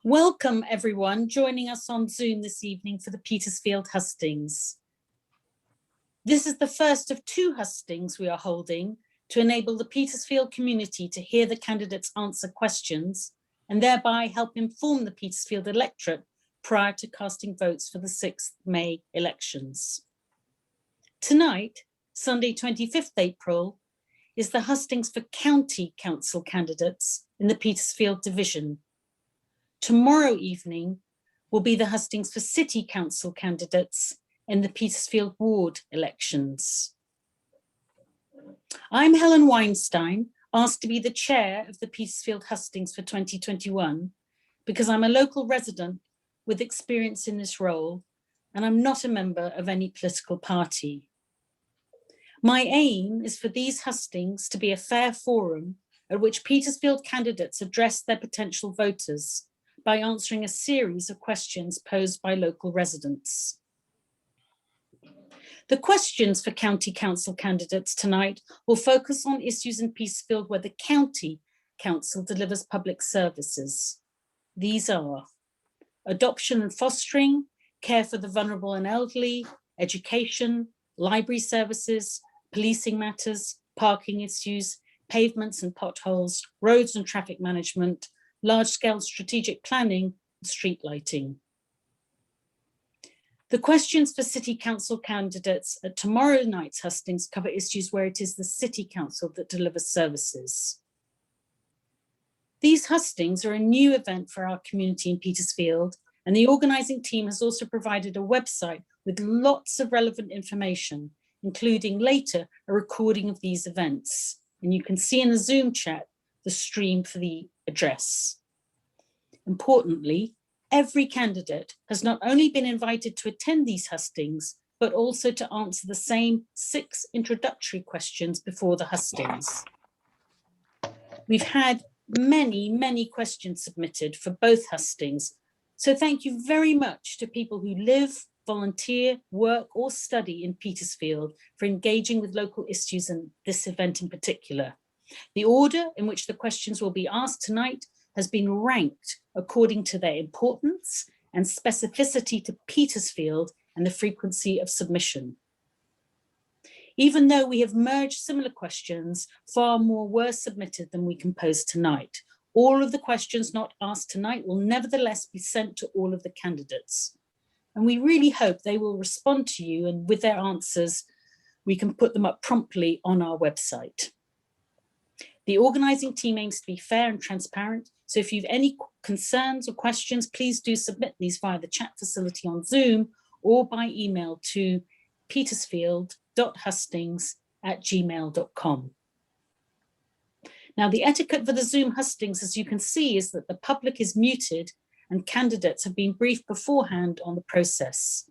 Welcome everyone joining us on Zoom this evening for the Petersfield Hustings. This is the first of two hustings we are holding to enable the Petersfield community to hear the candidates answer questions and thereby help inform the Petersfield electorate prior to casting votes for the 6th May elections. Tonight, Sunday 25th April, is the hustings for county council candidates in the Petersfield division. Tomorrow evening will be the hustings for city council candidates in the Petersfield ward elections. I'm Helen Weinstein, asked to be the chair of the Petersfield hustings for 2021 because I'm a local resident with experience in this role and I'm not a member of any political party. My aim is for these hustings to be a fair forum at which Petersfield candidates address their potential voters by answering a series of questions posed by local residents. The questions for county council candidates tonight will focus on issues in Petersfield where the county council delivers public services. These are adoption and fostering, care for the vulnerable and elderly, education, library services, policing matters, parking issues, pavements and potholes, roads and traffic management, large-scale strategic planning, and street lighting. The questions for city council candidates at tomorrow night's hustings cover issues where it is the city council that delivers services. These hustings are a new event for our community in Petersfield, and the organising team has also provided a website with lots of relevant information, including later a recording of these events. And you can see in the Zoom chat the stream for the address. Importantly, every candidate has not only been invited to attend these hustings, but also to answer the same 6 introductory questions before the hustings. We've had many questions submitted for both hustings, so thank you very much to people who live, volunteer, work or study in Petersfield for engaging with local issues and this event in particular. The order in which the questions will be asked tonight has been ranked according to their importance and specificity to Petersfield and the frequency of submission. Even though we have merged similar questions, far more were submitted than we can pose tonight. All of the questions not asked tonight will nevertheless be sent to all of the candidates. And we really hope they will respond to you, and with their answers, we can put them up promptly on our website. The organising team aims to be fair and transparent, so if you have any concerns or questions, please do submit these via the chat facility on Zoom or by email to petersfield.hustings@gmail.com. Now, the etiquette for the Zoom hustings, as you can see, is that the public is muted and candidates have been briefed beforehand on the process.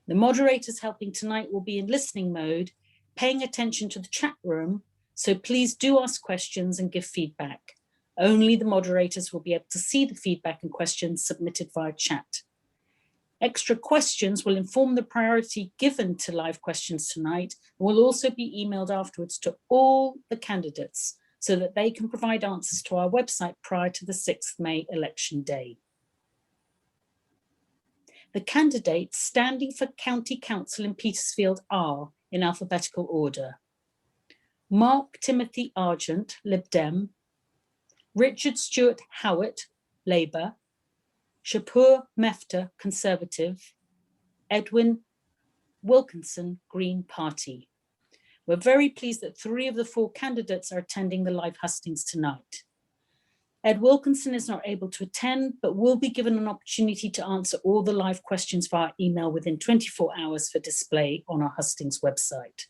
The moderators helping tonight will be in listening mode, paying attention to the chat room, so please do ask questions and give feedback. Only the moderators will be able to see the feedback and questions submitted via chat. Extra questions will inform the priority given to live questions tonight and will also be emailed afterwards to all the candidates so that they can provide answers to our website prior to the 6th May election day. The candidates standing for County Council in Petersfield are, in alphabetical order, Mark Timothy Argent, Lib Dem, Richard Stewart Howitt, Labour, Shapur Mefta, Conservative, Edwin Wilkinson, Green Party. We're very pleased that 3 of the 4 candidates are attending the live hustings tonight. Ed Wilkinson is not able to attend, but will be given an opportunity to answer all the live questions via email within 24 hours for display on our hustings website.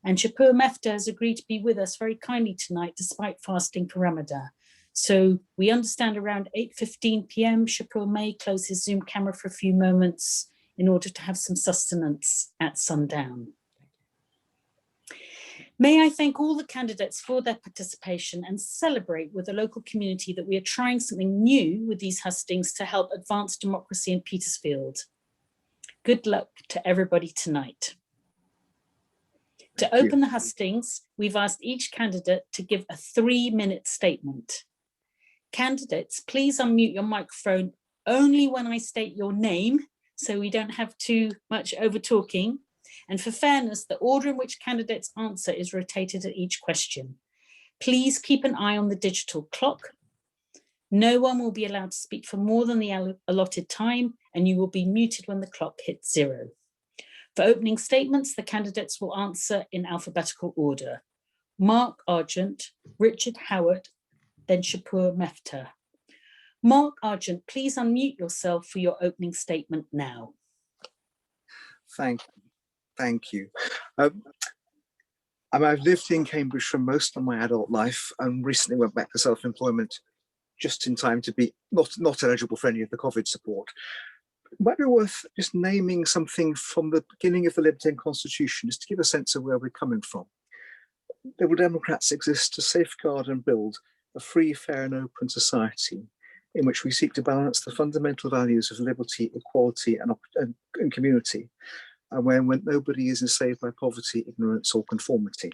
And Shapur Mefta has agreed to be with us very kindly tonight, despite fasting for Ramadan. So we understand around 8:15 p.m, Shapur may close his Zoom camera for a few moments in order to have some sustenance at sundown. May I thank all the candidates for their participation and celebrate with the local community that we are trying something new with these hustings to help advance democracy in Petersfield. Good luck to everybody tonight. To open the hustings, we've asked each candidate to give a 3-minute statement. Candidates, please unmute your microphone only when I state your name, so we don't have too much over talking. And for fairness, the order in which candidates answer is rotated at each question. Please keep an eye on the digital clock. No one will be allowed to speak for more than the allotted time, and you will be muted when the clock hits 0. For opening statements, the candidates will answer in alphabetical order. Mark Argent, Richard Howard, then Shapur Mehta. Mark Argent, please unmute yourself for your opening statement now. Thank you. I've lived in Cambridge for most of my adult life and recently went back to self-employment just in time to be not eligible for any of the COVID support. It might be worth just naming something from the beginning of the Lib Dem Constitution, just to give a sense of where we're coming from. Liberal Democrats exist to safeguard and build a free, fair and open society in which we seek to balance the fundamental values of liberty, equality and community, and when nobody is enslaved by poverty, ignorance or conformity.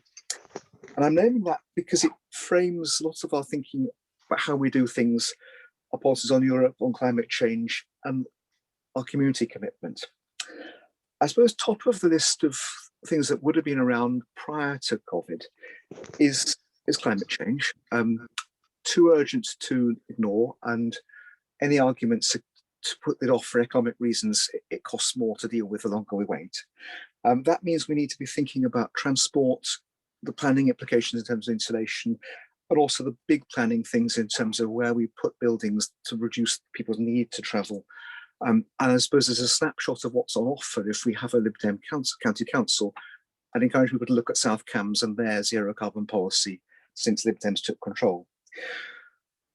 And I'm naming that because it frames lots of our thinking about how we do things, our policies on Europe, on climate change and our community commitment. I suppose top of the list of things that would have been around prior to COVID is climate change. Too urgent to ignore, and any arguments to put it off for economic reasons, it costs more to deal with the longer we wait. That means we need to be thinking about transport, the planning implications in terms of insulation, but also the big planning things in terms of where we put buildings to reduce people's need to travel. And I suppose there's a snapshot of what's on offer if we have a Lib Dem county council. I'd encourage people to look at South Cambs and their zero carbon policy since Lib Dems took control.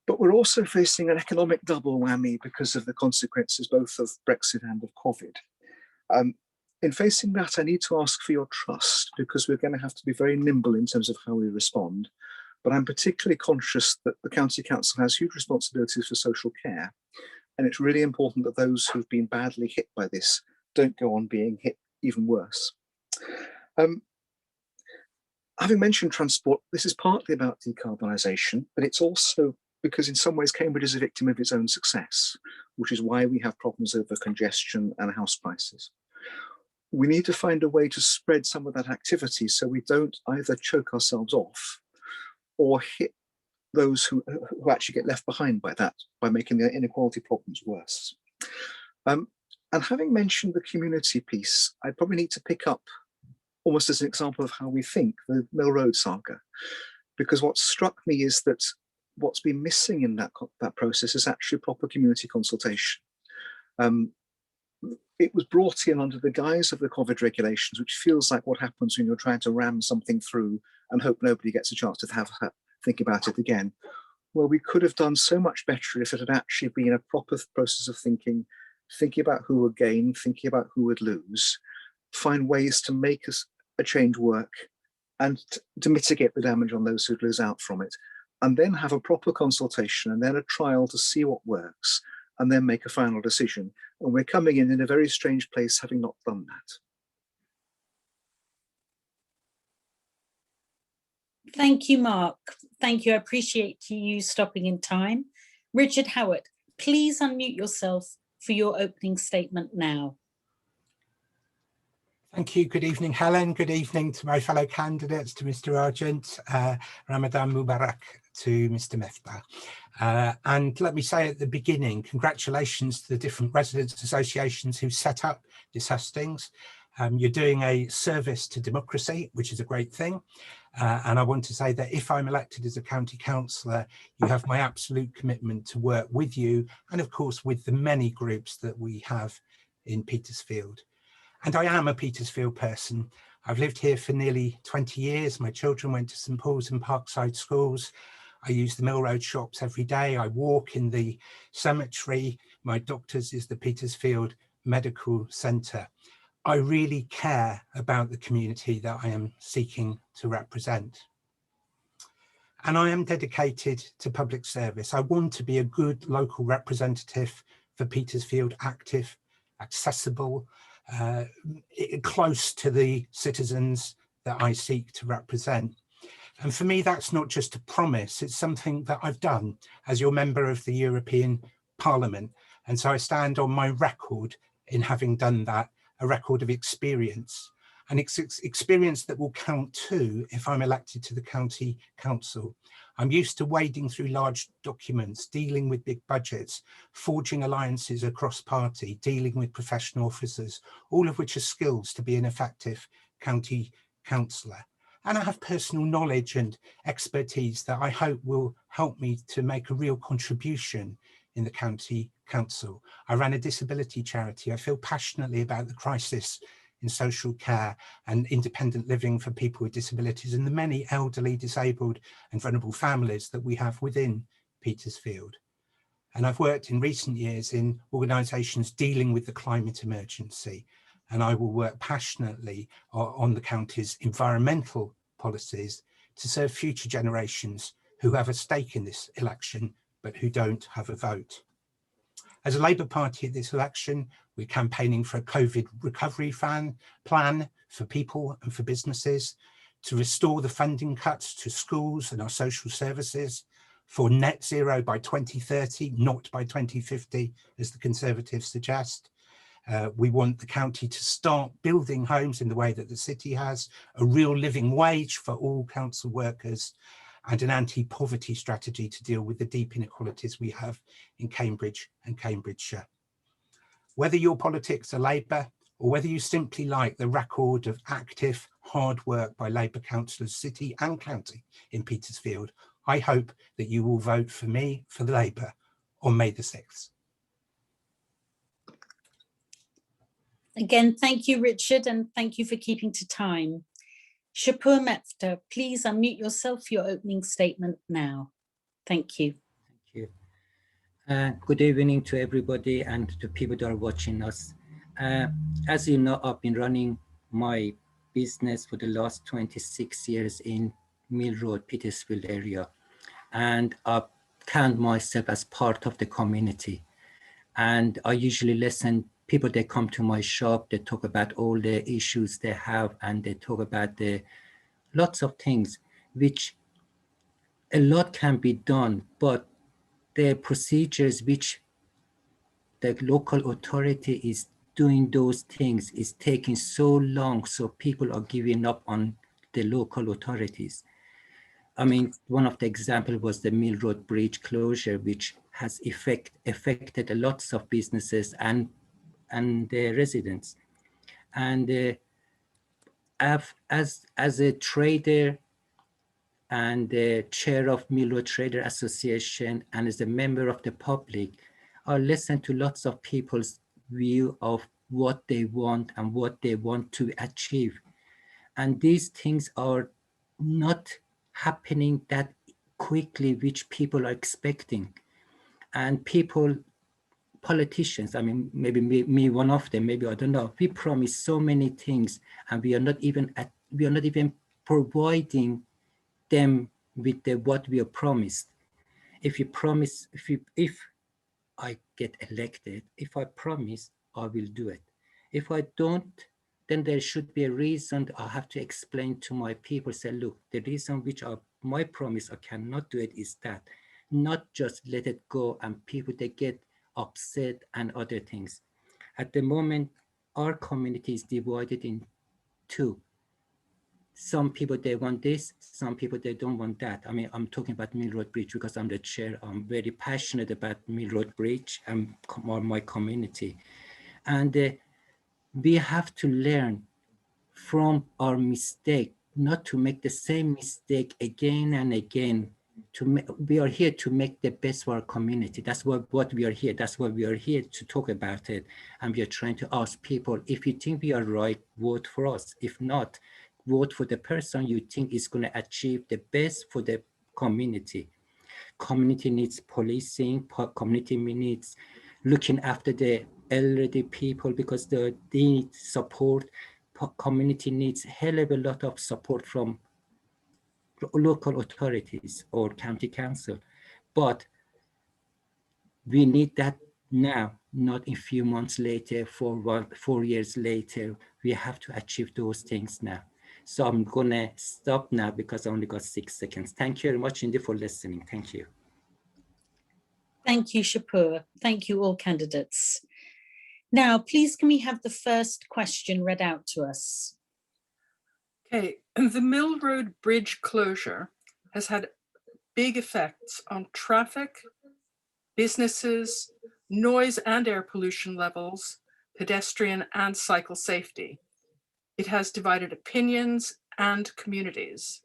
But we're also facing an economic double whammy because of the consequences both of Brexit and of COVID. In facing that, I need to ask for your trust because we're going to have to be very nimble in terms of how we respond. But I'm particularly conscious that the County Council has huge responsibilities for social care. And it's really important that those who've been badly hit by this don't go on being hit even worse. Having mentioned transport, this is partly about decarbonisation, but it's also because in some ways Cambridge is a victim of its own success, which is why we have problems over congestion and house prices. We need to find a way to spread some of that activity so we don't either choke ourselves off or hit those who actually get left behind by that, by making the inequality problems worse. And having mentioned the community piece, I probably need to pick up almost as an example of how we think, the Mill Road saga, because what struck me is that what's been missing in that process is actually proper community consultation. It was brought in under the guise of the COVID regulations, which feels like what happens when you're trying to ram something through and hope nobody gets a chance to think about it again. Well, we could have done so much better if it had actually been a proper process of thinking about who would gain, thinking about who would lose, find ways to make a change work and to mitigate the damage on those who'd lose out from it, and then have a proper consultation and then a trial to see what works and then make a final decision. And we're coming in a very strange place having not done that. Thank you, Mark. Thank you. I appreciate you stopping in time. Richard Howard, please unmute yourself for your opening statement now. Thank you. Good evening, Helen. Good evening to my fellow candidates, to Mr. Argent, Ramadan Mubarak to Mr. Mehta. And let me say at the beginning, congratulations to the different residents associations who set up this hustings. You're doing a service to democracy, which is a great thing. And I want to say that if I'm elected as a county councillor, you have my absolute commitment to work with you and of course with the many groups that we have in Petersfield. And I am a Petersfield person. I've lived here for nearly 20 years. My children went to St Paul's and Parkside schools. I use the Mill Road shops every day. I walk in the cemetery. My doctor's is the Petersfield Medical Centre. I really care about the community that I am seeking to represent. And I am dedicated to public service. I want to be a good local representative for Petersfield, active, accessible, close to the citizens that I seek to represent. And for me, that's not just a promise, it's something that I've done as your member of the European Parliament. And so I stand on my record in having done that, a record of experience. And it's experience that will count too if I'm elected to the county council. I'm used to wading through large documents, dealing with big budgets, forging alliances across party, dealing with professional officers, all of which are skills to be an effective county councillor. And I have personal knowledge and expertise that I hope will help me to make a real contribution in the county council. I ran a disability charity. I feel passionately about the crisis in social care and independent living for people with disabilities and the many elderly, disabled and vulnerable families that we have within Petersfield. And I've worked in recent years in organisations dealing with the climate emergency, and I will work passionately on the county's environmental policies to serve future generations who have a stake in this election but who don't have a vote. As a Labour Party at this election, we're campaigning for a COVID recovery plan for people and for businesses, to restore the funding cuts to schools and our social services, for net zero by 2030, not by 2050, as the Conservatives suggest. We want the county to start building homes in the way that the city has, a real living wage for all council workers, and an anti-poverty strategy to deal with the deep inequalities we have in Cambridge and Cambridgeshire. Whether your politics are Labour or whether you simply like the record of active, hard work by Labour councillors, city and county in Petersfield, I hope that you will vote for me, for Labour, on May the 6th. Again, thank you, Richard, and thank you for keeping to time. Shapur Mefta, please unmute yourself for your opening statement now. Thank you. Thank you. Good evening to everybody and to people that are watching us. As you know, I've been running my business for the last 26 years in Mill Road, Petersfield area. And I count myself as part of the community. And I usually listen, people that come to my shop, they talk about all the issues they have, and they talk about the lots of things, which a lot can be done, but the procedures which the local authority is doing those things is taking so long, so people are giving up on the local authorities. I mean, one of the examples was the Mill Road Bridge closure, which has affected lots of businesses and the residents. And as a trader and the chair of Mill Road Trader Association and as a member of the public, I listen to lots of people's view of what they want and what they want to achieve. And these things are not happening that quickly, which people are expecting. And people, politicians, I mean, maybe me one of them, maybe I don't know, we promise so many things and we are not even providing them with what we are promised. If I get elected, if I promise, I will do it. If I don't, then there should be a reason I have to explain to my people, say, look, the reason which my promise I cannot do it is that, not just let it go and people, they get upset and other things. At the moment, our community is divided in two. Some people, they want this, some people, they don't want that. I mean, I'm talking about Mill Road Bridge because I'm the chair. I'm very passionate about Mill Road Bridge and my community. And we have to learn from our mistake, not to make the same mistake again and again. We are here to make the best for our community. That's what we are here. That's why we are here to talk about it. And we are trying to ask people, if you think we are right, vote for us. If not, vote for the person you think is going to achieve the best for the community. Community needs policing, community needs looking after the elderly people because they need support. Community needs a hell of a lot of support from local authorities or county council. But we need that now, not a few months later, 4 years later. We have to achieve those things now. So I'm gonna stop now because I only got 6 seconds. Thank you very much indeed for listening. Thank you. Thank you, Shapur. Thank you, all candidates. Now, please, can we have the first question read out to us? Okay, the Mill Road Bridge closure has had big effects on traffic, businesses, noise and air pollution levels, pedestrian and cycle safety. It has divided opinions and communities.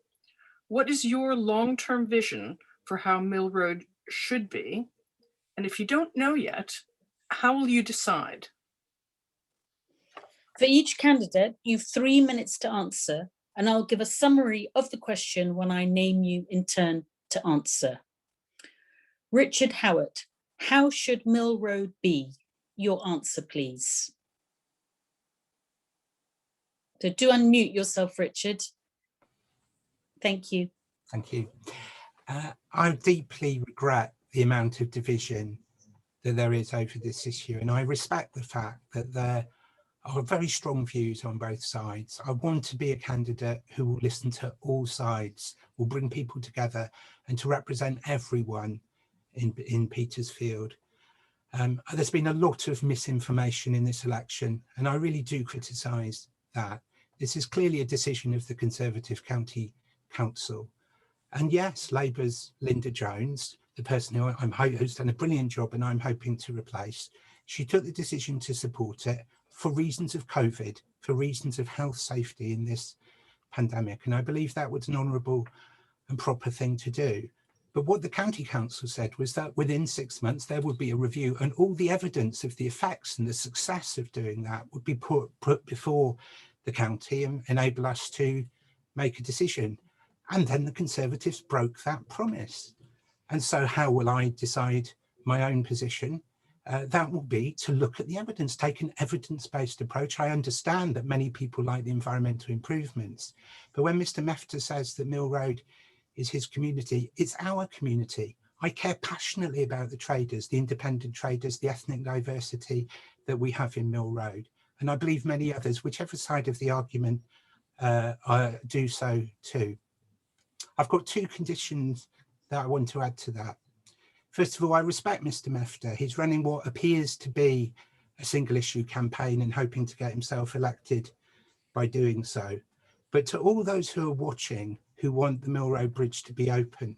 What is your long-term vision for how Mill Road should be? And if you don't know yet, how will you decide? For each candidate, you've 3 minutes to answer, and I'll give a summary of the question when I name you in turn to answer. Richard Howard, how should Mill Road be? Your answer, please. So do unmute yourself, Richard. Thank you. Thank you. I deeply regret the amount of division that there is over this issue, and I respect the fact that there are very strong views on both sides. I want to be a candidate who will listen to all sides, will bring people together and to represent everyone in Petersfield. There's been a lot of misinformation in this election, and I really do criticise that. This is clearly a decision of the Conservative County Council. And yes, Labour's Linda Jones, the person who's done a brilliant job and I'm hoping to replace, she took the decision to support it for reasons of COVID, for reasons of health safety in this pandemic. And I believe that was an honourable and proper thing to do. But what the County Council said was that within 6 months there would be a review and all the evidence of the effects and the success of doing that would be put before the county and enable us to make a decision. And then the Conservatives broke that promise. And so how will I decide my own position? That will be to look at the evidence, take an evidence-based approach. I understand that many people like the environmental improvements, but when Mr. Mefta says that Mill Road is his community, it's our community. I care passionately about the traders, the independent traders, the ethnic diversity that we have in Mill Road. And I believe many others, whichever side of the argument, do so too. I've got 2 conditions that I want to add to that. First of all, I respect Mr. Mefta. He's running what appears to be a single issue campaign and hoping to get himself elected by doing so. But to all those who are watching, who want the Mill Road Bridge to be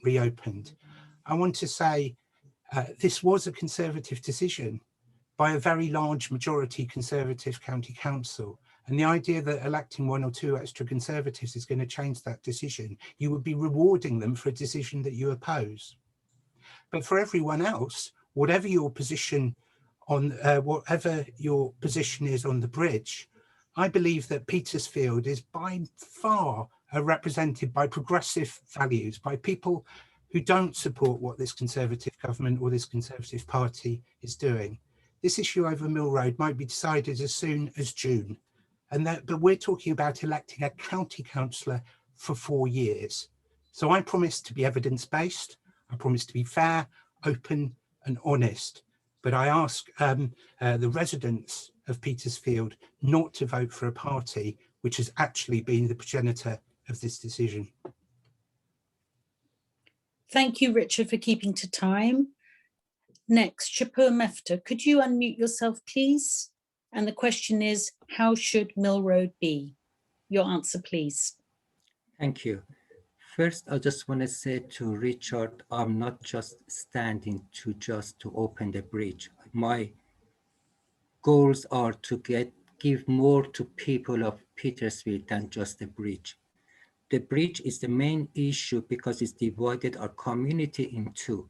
reopened, I want to say this was a Conservative decision by a very large majority Conservative County Council. And the idea that electing 1 or 2 extra Conservatives is going to change that decision, you would be rewarding them for a decision that you oppose. But for everyone else, whatever your position is on the bridge, I believe that Petersfield is by far represented by progressive values, by people who don't support what this Conservative government or this Conservative party is doing. This issue over Mill Road might be decided as soon as June. But we're talking about electing a county councillor for 4 years. So I promise to be evidence-based, I promise to be fair, open and honest. But I ask the residents of Petersfield not to vote for a party which has actually been the progenitor of this decision. Thank you, Richard, for keeping to time. Next, Shapur Mefta, could you unmute yourself, please? And the question is, how should Mill Road be? Your answer, please. Thank you. First, I just want to say to Richard, I'm not just standing to open the bridge. My goals are to give more to people of Petersfield than just the bridge. The bridge is the main issue because it's divided our community in 2.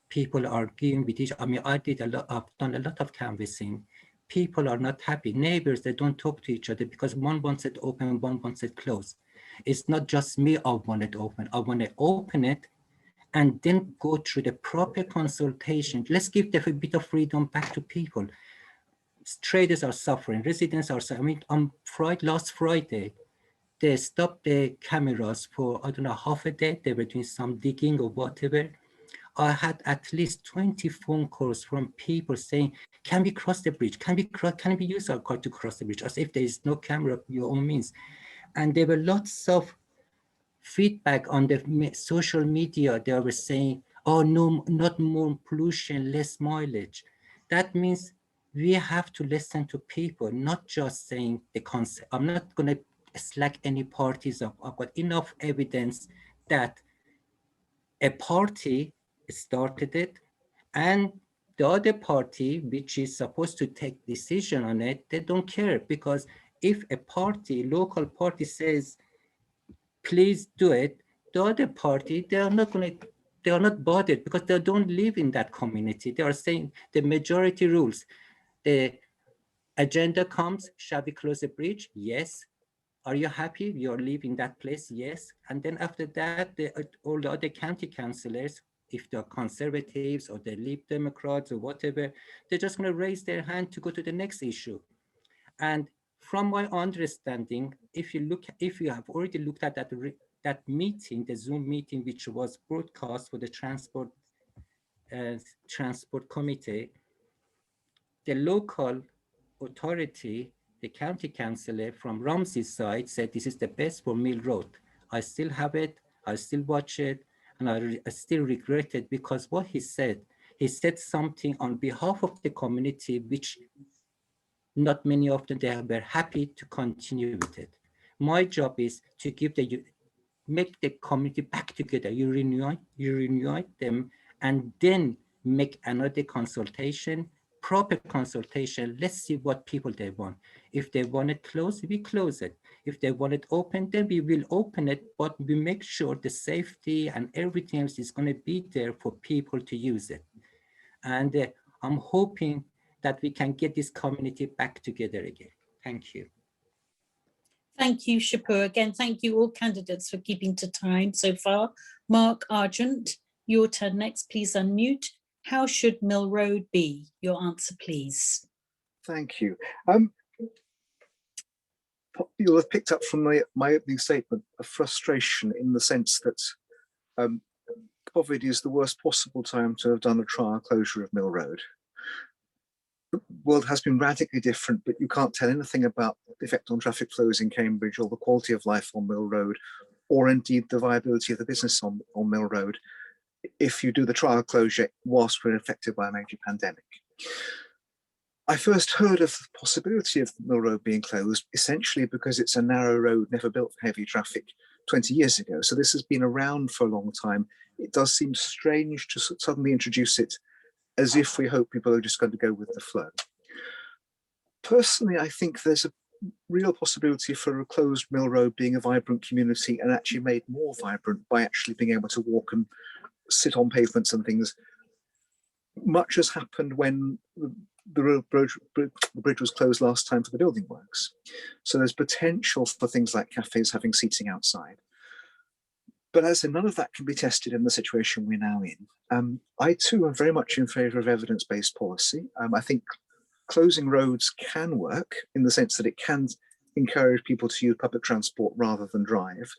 People are arguing with each other. I mean, I've done a lot of canvassing. People are not happy. Neighbors, they don't talk to each other because one wants it open, one wants it closed. It's not just me, I want it open. I want to open it and then go through the proper consultation. Let's give a bit of freedom back to people. Traders are suffering, residents are suffering. I mean, last Friday, they stopped the cameras for, I don't know, half a day. They were doing some digging or whatever. I had at least 20 phone calls from people saying, can we cross the bridge? Can we use our car to cross the bridge? As if there is no camera, by all means. And there were lots of feedback on the social media. They were saying, oh no, not more pollution, less mileage. That means we have to listen to people, not just saying the concept. I'm not going to slack any parties up. I've got enough evidence that a party started it, and the other party, which is supposed to take decision on it, they don't care, because if a party, local party says, please do it, the other party, they are not bothered, because they don't live in that community. They are saying the majority rules. The agenda comes, shall we close the bridge? Yes. Are you happy you're leaving that place? Yes. And then after that, all the other county councillors, if they're conservatives or they Liberal Democrats or whatever, they're just going to raise their hand to go to the next issue. And from my understanding, if you have already looked at that meeting, the Zoom meeting, which was broadcast for the transport committee, the local authority, the county councillor from Ramsey's side said, this is the best for Mill Road. I still have it, I still watch it, and I still regret it, because what he said something on behalf of the community, which not many of them, they were happy to continue with it. My job is to make the community back together. You reunite them, and then make another consultation, proper consultation. Let's see what people they want. If they want it closed, we close it. If they want it open, then we will open it, but we make sure the safety and everything else is going to be there for people to use it. And I'm hoping that we can get this community back together again. Thank you. Thank you, Shapur. Again, thank you all candidates for keeping to time so far. Mark Argent, your turn next. Please unmute. How should Mill Road be? Your answer, please. Thank you. You'll have picked up from my opening statement a frustration in the sense that COVID is the worst possible time to have done a trial closure of Mill Road. The world has been radically different, but you can't tell anything about the effect on traffic flows in Cambridge or the quality of life on Mill Road, or indeed the viability of the business on Mill Road, if you do the trial closure whilst we're affected by a major pandemic. I first heard of the possibility of Mill Road being closed essentially because it's a narrow road never built for heavy traffic 20 years ago. So this has been around for a long time. It does seem strange to suddenly introduce it as if we hope people are just going to go with the flow. Personally, I think there's a real possibility for a closed Mill Road being a vibrant community, and actually made more vibrant by actually being able to walk and sit on pavements and things. Much has happened when the bridge was closed last time for the building works. So there's potential for things like cafes having seating outside. But as none of that can be tested in the situation we're now in, I too am very much in favour of evidence-based policy. I think closing roads can work in the sense that it can encourage people to use public transport rather than drive.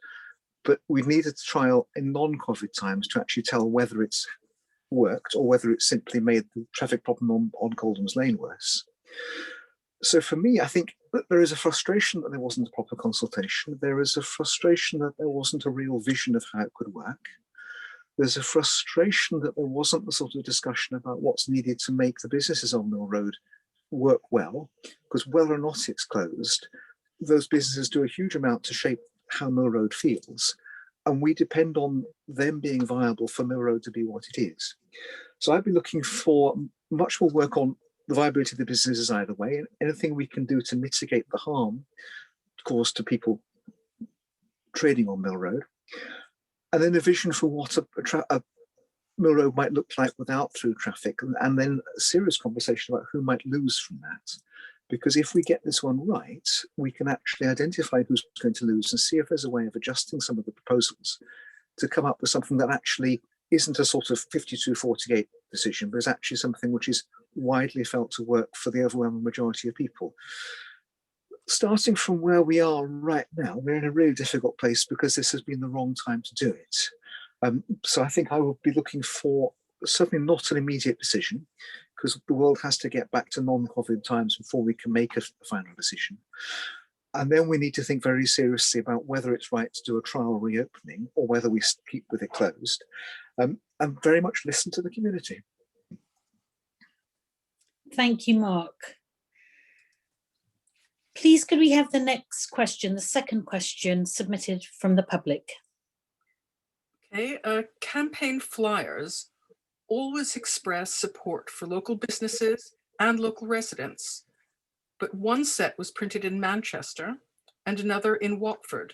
But we've needed a trial in non-COVID times to actually tell whether it's worked or whether it simply made the traffic problem on Coldham's Lane worse. So for me, I think that there is a frustration that there wasn't a proper consultation. There is a frustration that there wasn't a real vision of how it could work. There's a frustration that there wasn't the sort of discussion about what's needed to make the businesses on Mill Road work well, because whether or not it's closed, those businesses do a huge amount to shape how Mill Road feels. And we depend on them being viable for Mill Road to be what it is. So I'd be looking for much more work on the viability of the businesses either way, and anything we can do to mitigate the harm caused to people trading on Mill Road. And then a vision for what a Mill Road might look like without through traffic, and then a serious conversation about who might lose from that. Because if we get this one right, we can actually identify who's going to lose and see if there's a way of adjusting some of the proposals to come up with something that actually isn't a sort of 52-48 decision, but is actually something which is widely felt to work for the overwhelming majority of people. Starting from where we are right now, we're in a really difficult place because this has been the wrong time to do it. So I think I will be looking for certainly not an immediate decision, because the world has to get back to non-COVID times before we can make a final decision. And then we need to think very seriously about whether it's right to do a trial reopening or whether we keep with it closed, and very much listen to the community. Thank you, Mark. Please, could we have the next question, the second question submitted from the public? Okay, campaign flyers always express support for local businesses and local residents, but one set was printed in Manchester and another in Watford.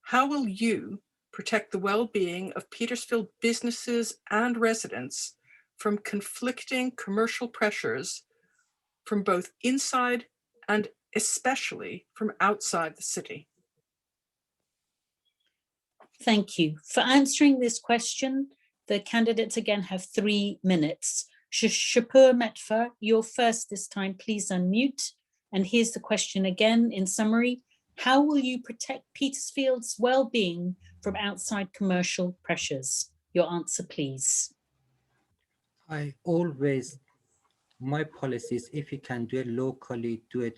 How will you protect the well-being of Petersfield businesses and residents from conflicting commercial pressures from both inside and especially from outside the city? Thank you. For answering this question, the candidates again have 3 minutes. Shapur Metfa, you're first this time, please unmute. And here's the question again in summary. How will you protect Petersfield's well-being from outside commercial pressures? Your answer, please. My policy is, if you can do it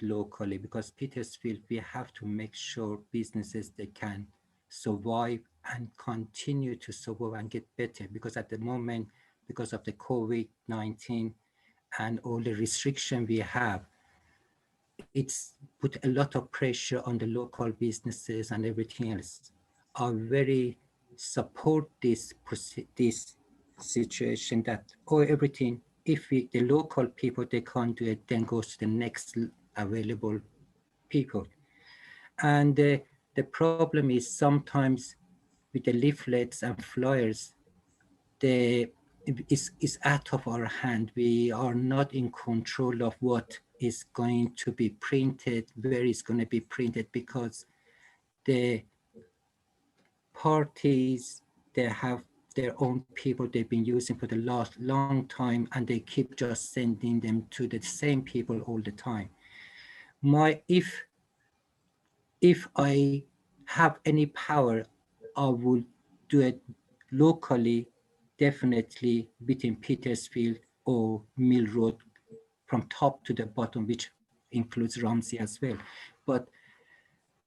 locally, because Petersfield, we have to make sure businesses, they can survive and continue to survive and get better, because at the moment, because of the COVID-19 and all the restriction we have, it's put a lot of pressure on the local businesses and everything else. I very support this situation that, everything, if the local people, they can't do it, then goes to the next available people. And the problem is sometimes with the leaflets and flyers, it's out of our hand. We are not in control of what is going to be printed, where it's going to be printed, because the parties, they have their own people they've been using for the last long time, and they keep just sending them to the same people all the time. If I have any power, I would do it locally, definitely between Petersfield or Mill Road, from top to the bottom, which includes Romsey as well. But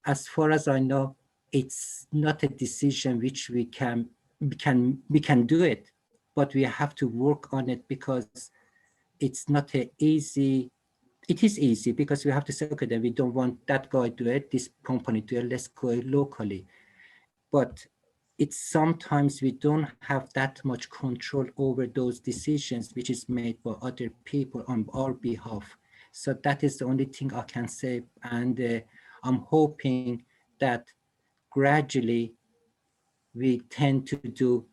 as far as I know, it's not a decision which we can do it, but we have to work on it, because it's not easy. It is easy because we have to say, okay, then we don't want that guy to do it, this company to do it, let's go locally. But it's sometimes we don't have that much control over those decisions which is made by other people on our behalf. So that is the only thing I can say. And I'm hoping that gradually we tend to do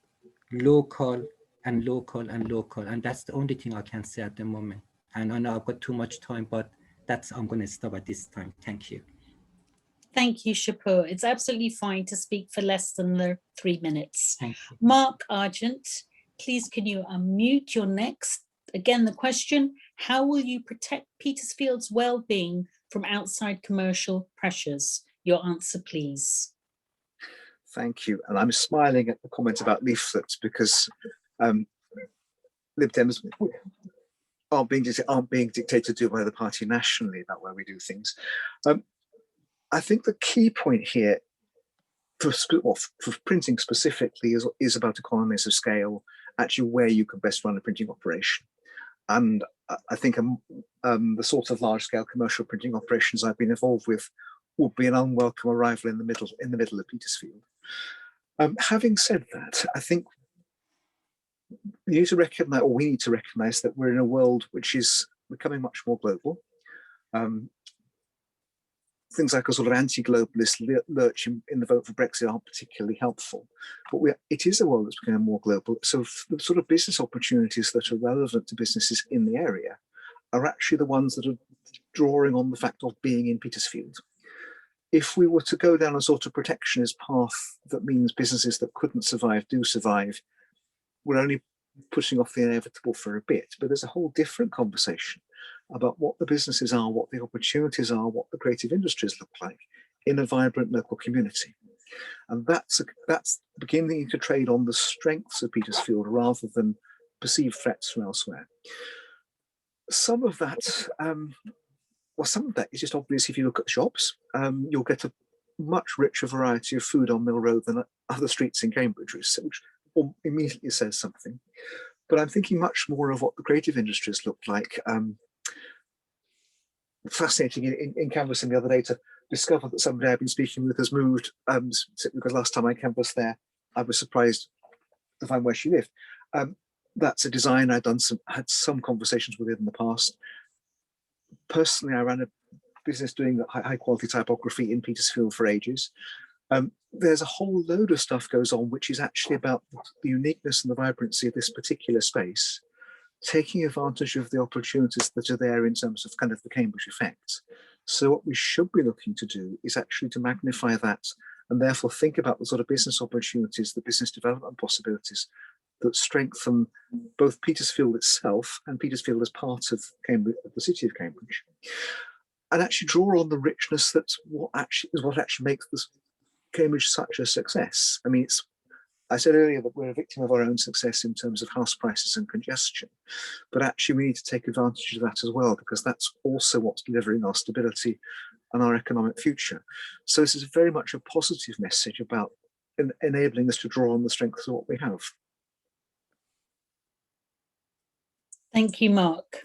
local and local and local. And that's the only thing I can say at the moment. And I know I've got too much time, but I'm going to stop at this time. Thank you. Thank you, Shapur. It's absolutely fine to speak for less than the 3 minutes. Thank you. Mark Argent, please can you unmute? Your next. Again, the question, how will you protect Petersfield's well-being from outside commercial pressures? Your answer, please. Thank you. And I'm smiling at the comment about leaflets, because Lib Dems aren't being dictated to by the party nationally about where we do things. I think the key point here for printing specifically is about economies of scale, actually where you can best run a printing operation. And I think the sort of large-scale commercial printing operations I've been involved with would be an unwelcome arrival in the middle of Petersfield. Having said that, I think we need to recognize that we're in a world which is becoming much more global. Things like a sort of anti-globalist lurch in the vote for Brexit aren't particularly helpful, but it is a world that's becoming more global. So the sort of business opportunities that are relevant to businesses in the area are actually the ones that are drawing on the fact of being in Petersfield. If we were to go down a sort of protectionist path that means businesses that couldn't survive do survive, we're only pushing off the inevitable for a bit. But there's a whole different conversation about what the businesses are, what the opportunities are, what the creative industries look like in a vibrant local community. And that's beginning to trade on the strengths of Petersfield rather than perceived threats from elsewhere. Some of that Well, some of that is just obvious. If you look at the shops, you'll get a much richer variety of food on Mill Road than other streets in Cambridge, which immediately says something. But I'm thinking much more of what the creative industries look like. Fascinating in canvassing the other day to discover that somebody I've been speaking with has moved, because last time I canvassed there, I was surprised to find where she lived. That's a design I'd had some conversations with it in the past. Personally, I ran a business doing high quality typography in Petersfield for ages. There's a whole load of stuff goes on which is actually about the uniqueness and the vibrancy of this particular space, taking advantage of the opportunities that are there in terms of kind of the Cambridge effect. So what we should be looking to do is actually to magnify that and therefore think about the sort of business opportunities, the business development possibilities that strengthen both Petersfield itself and Petersfield as part of Cambridge, the city of Cambridge, and actually draw on the richness that's what actually makes this Cambridge such a success. I mean, I said earlier that we're a victim of our own success in terms of house prices and congestion, but actually we need to take advantage of that as well, because that's also what's delivering our stability and our economic future. So this is very much a positive message about enabling us to draw on the strengths of what we have. Thank you, Mark.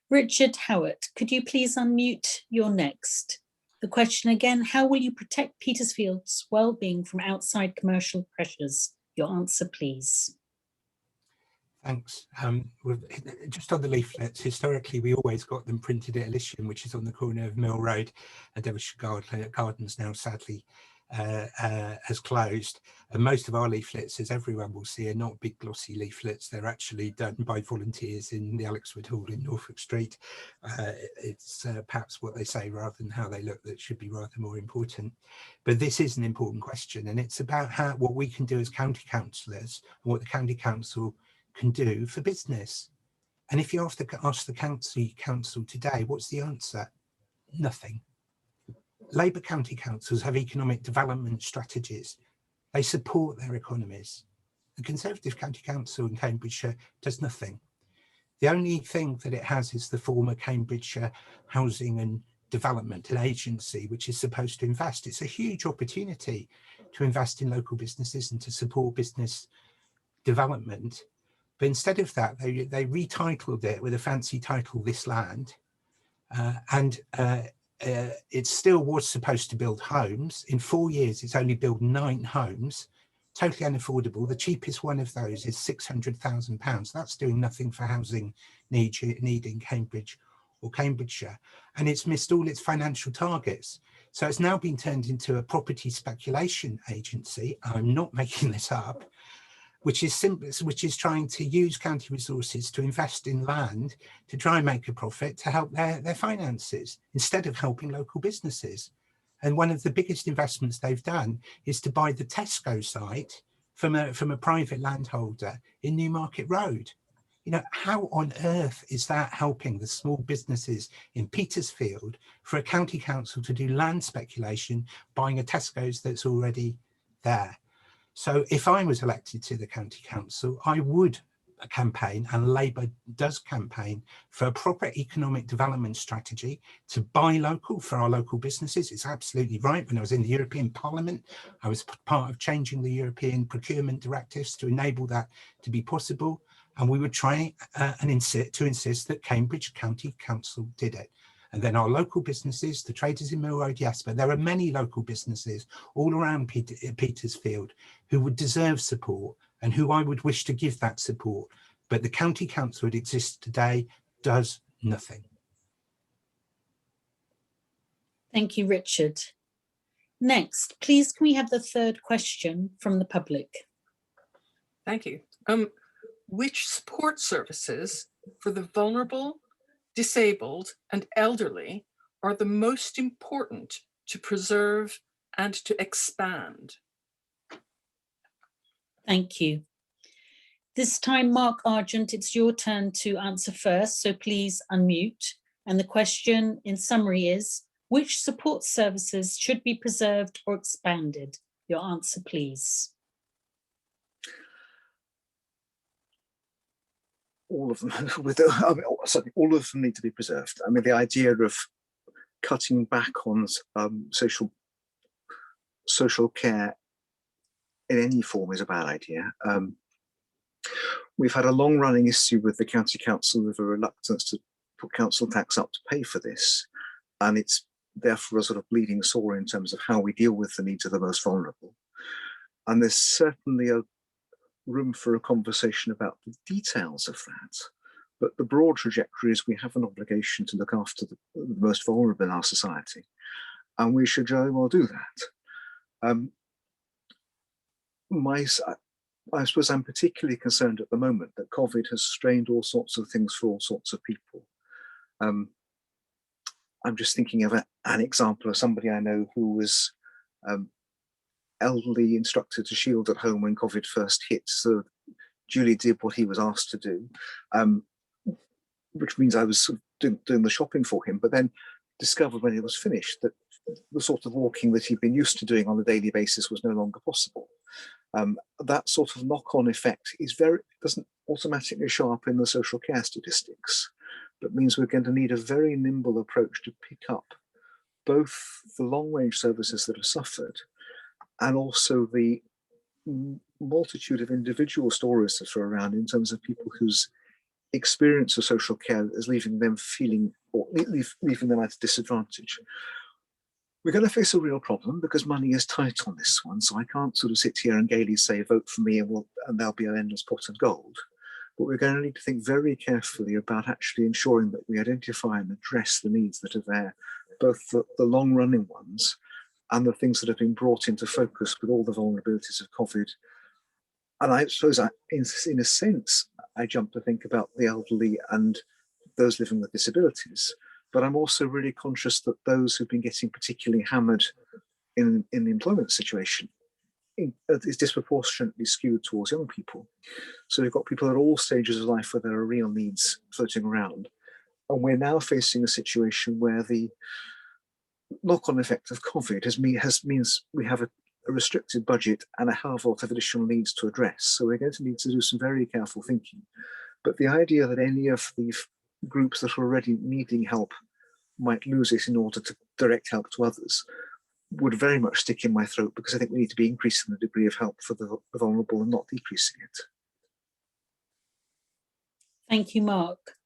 Richard Howard, could you please unmute? You're next. The question again, how will you protect Petersfield's well-being from outside commercial pressures? Your answer, please. Thanks. Just on the leaflets, historically, we always got them printed at Elysium, which is on the corner of Mill Road and Devonshire Gardens, now sadly has closed. And most of our leaflets, as everyone will see, are not big glossy leaflets. They're actually done by volunteers in the Alexwood Hall in Norfolk Street. It's perhaps what they say rather than how they look that should be rather more important. But this is an important question, and it's about what we can do as county councillors and what the county council can do for business. And if you ask the county council today, what's the answer? Nothing. Labour county councils have economic development strategies. They support their economies. The Conservative County Council in Cambridgeshire does nothing. The only thing that it has is the former Cambridgeshire Housing and Development, an agency which is supposed to invest. It's a huge opportunity to invest in local businesses and to support business development. But instead of that, they retitled it with a fancy title, This Land, it still was supposed to build homes. In 4 years, it's only built 9 homes, totally unaffordable. The cheapest one of those is £600,000. That's doing nothing for housing need in Cambridge or Cambridgeshire. And it's missed all its financial targets. So it's now been turned into a property speculation agency. I'm not making this up. Which is trying to use county resources to invest in land to try and make a profit to help their finances instead of helping local businesses. And one of the biggest investments they've done is to buy the Tesco site from a private landholder in Newmarket Road. You know, how on earth is that helping the small businesses in Petersfield for a county council to do land speculation, buying a Tesco's that's already there? So if I was elected to the county council, I would campaign, and Labour does campaign, for a proper economic development strategy to buy local for our local businesses. It's absolutely right. When I was in the European Parliament, I was part of changing the European procurement directives to enable that to be possible. And we would try and insist that Cambridge County Council did it. And then our local businesses, the traders in Mill Road, yes, but there are many local businesses all around Petersfield who would deserve support and who I would wish to give that support. But the county council that exists today does nothing. Thank you, Richard. Next, please, can we have the third question from the public? Thank you. Which support services for the vulnerable, disabled, and elderly are the most important to preserve and to expand? Thank you. This time, Mark Argent, it's your turn to answer first, so please unmute. And the question in summary is, which support services should be preserved or expanded? Your answer, please. All of them, certainly all of them need to be preserved. I mean, the idea of cutting back on social care in any form is a bad idea. We've had a long-running issue with the county council with a reluctance to put council tax up to pay for this, and it's therefore a sort of bleeding sore in terms of how we deal with the needs of the most vulnerable. And there's certainly a room for a conversation about the details of that. But the broad trajectory is we have an obligation to look after the most vulnerable in our society, and we should very well do that. I suppose I'm particularly concerned at the moment that COVID has strained all sorts of things for all sorts of people. I'm just thinking of an example of somebody I know who was elderly, instructed to shield at home when COVID first hit, so duly did what he was asked to do, which means I was sort of doing the shopping for him, but then discovered when it was finished that the sort of walking that he'd been used to doing on a daily basis was no longer possible. That sort of knock-on effect doesn't automatically show up in the social care statistics, but means we're going to need a very nimble approach to pick up both the long-range services that have suffered and also the multitude of individual stories that are around in terms of people whose experience of social care is leaving them feeling, or leaving them at a disadvantage. We're going to face a real problem because money is tight on this one, so I can't sort of sit here and gaily say vote for me and there'll be an endless pot of gold. But we're going to need to think very carefully about actually ensuring that we identify and address the needs that are there, both the long-running ones and the things that have been brought into focus with all the vulnerabilities of COVID. And I suppose in a sense, I jump to think about the elderly and those living with disabilities, but I'm also really conscious that those who've been getting particularly hammered in the employment situation is disproportionately skewed towards young people. So we've got people at all stages of life where there are real needs floating around. And we're now facing a situation where the knock-on effect of COVID means we have a restricted budget and a hell of a lot of additional needs to address. So we're going to need to do some very careful thinking. But the idea that any of the groups that are already needing help might lose it in order to direct help to others would very much stick in my throat, because I think we need to be increasing the degree of help for the vulnerable and not decreasing it. Thank you, Mark.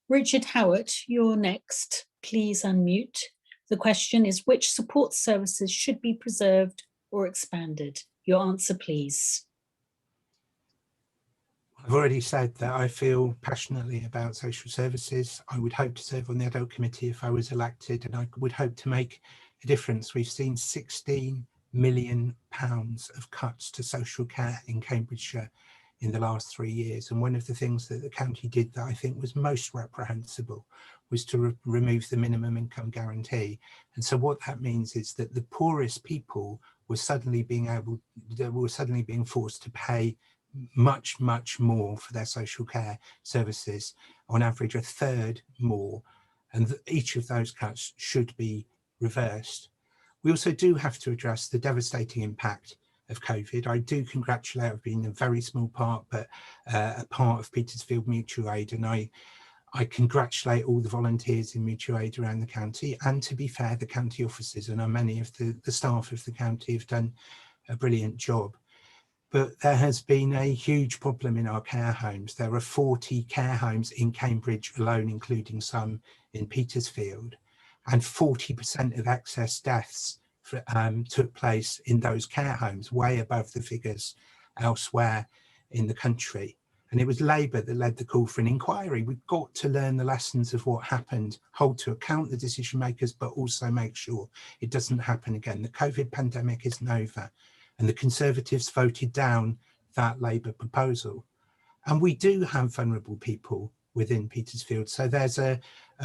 Richard Howard, you're next. Please unmute. The question is, which support services should be preserved or expanded? Your answer, please. I've already said that I feel passionately about social services. I would hope to serve on the adult committee if I was elected, and I would hope to make a difference. We've seen £16 million of cuts to social care in Cambridgeshire in the last 3 years. And one of the things that the county did that I think was most reprehensible was to remove the minimum income guarantee. And so what that means is that the poorest people were suddenly being forced to pay much more for their social care services, on average a third more, and each of those cuts should be reversed. We also do have to address the devastating impact of COVID. I do congratulate, I've been a very small part, but a part of Petersfield Mutual Aid, and I congratulate all the volunteers in mutual aid around the county, and to be fair, the county officers, and many of the staff of the county have done a brilliant job. But there has been a huge problem in our care homes. There are 40 care homes in Cambridge alone, including some in Petersfield, and 40% of excess deaths took place in those care homes, way above the figures elsewhere in the country. And it was Labour that led the call for an inquiry. We've got to learn the lessons of what happened, hold to account the decision makers, but also make sure it doesn't happen again. The COVID pandemic isn't over, and the Conservatives voted down that Labour proposal. And we do have vulnerable people within Petersfield. So there's a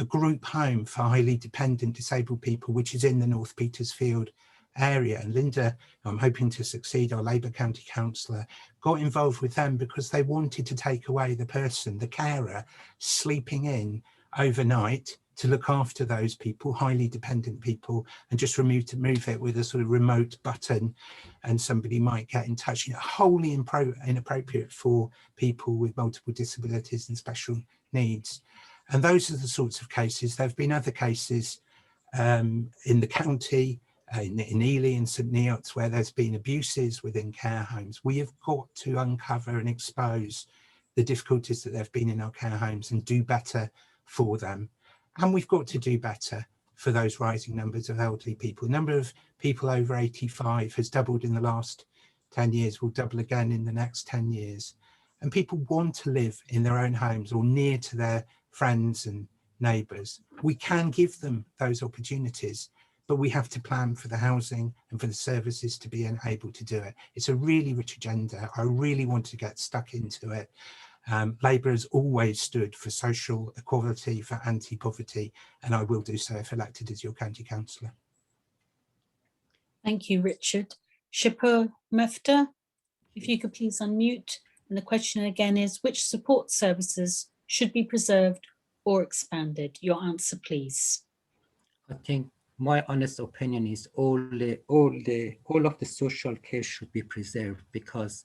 group home for highly dependent disabled people, which is in the North Petersfield area. And Linda, I'm hoping to succeed, our Labour County Councillor, got involved with them because they wanted to take away the person, the carer, sleeping in overnight to look after those people, highly dependent people, and just move it with a sort of remote button, and somebody might get in touch. Wholly inappropriate for people with multiple disabilities and special needs. And those are the sorts of cases. There have been other cases in the county, in Ely and St Neots, where there's been abuses within care homes. We have got to uncover and expose the difficulties that there have been in our care homes and do better for them. And we've got to do better for those rising numbers of elderly people. The number of people over 85 has doubled in the last 10 years, will double again in the next 10 years. And people want to live in their own homes or near to their friends and neighbours. We can give them those opportunities, but we have to plan for the housing and for the services to be able to do it. It's a really rich agenda. I really want to get stuck into it. Labour has always stood for social equality, for anti-poverty, and I will do so if elected as your county councillor. Thank you, Richard. Shapur Mefta, if you could please unmute. And the question again is, which support services should be preserved or expanded? Your answer, please. I think my honest opinion is all of the social care should be preserved, because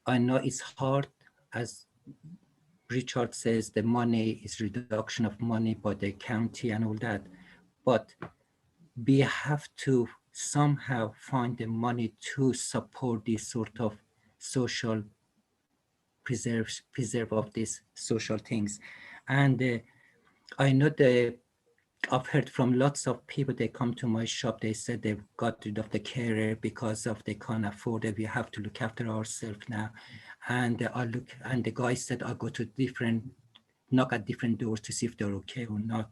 I know it's hard, as Richard says, the money is reduction of money by the county and all that, but we have to somehow find the money to support this sort of social preserve of these social things. And I know I've heard from lots of people, they come to my shop, they said they've got rid of the carer because of they can't afford it. We have to look after ourselves now. And I look, and the guy said, I go to knock at different doors to see if they're okay or not.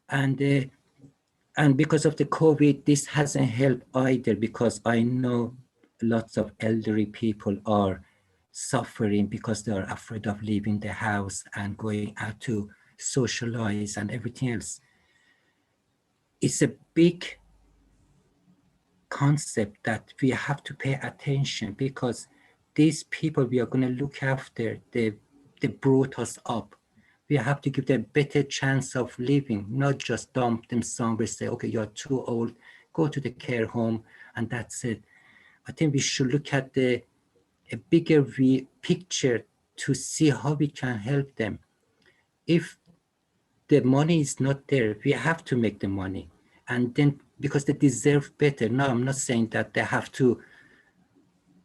And because of the COVID, this hasn't helped either, because I know lots of elderly people are suffering because they are afraid of leaving the house and going out to socialize and everything else. It's a big concept that we have to pay attention, because these people we are going to look after, they brought us up. We have to give them a better chance of living, not just dump them somewhere, say, okay, you're too old, go to the care home, and that's it. I think we should look at a bigger picture to see how we can help them. If the money is not there, we have to make the money. And then, because they deserve better. No, I'm not saying that they have to,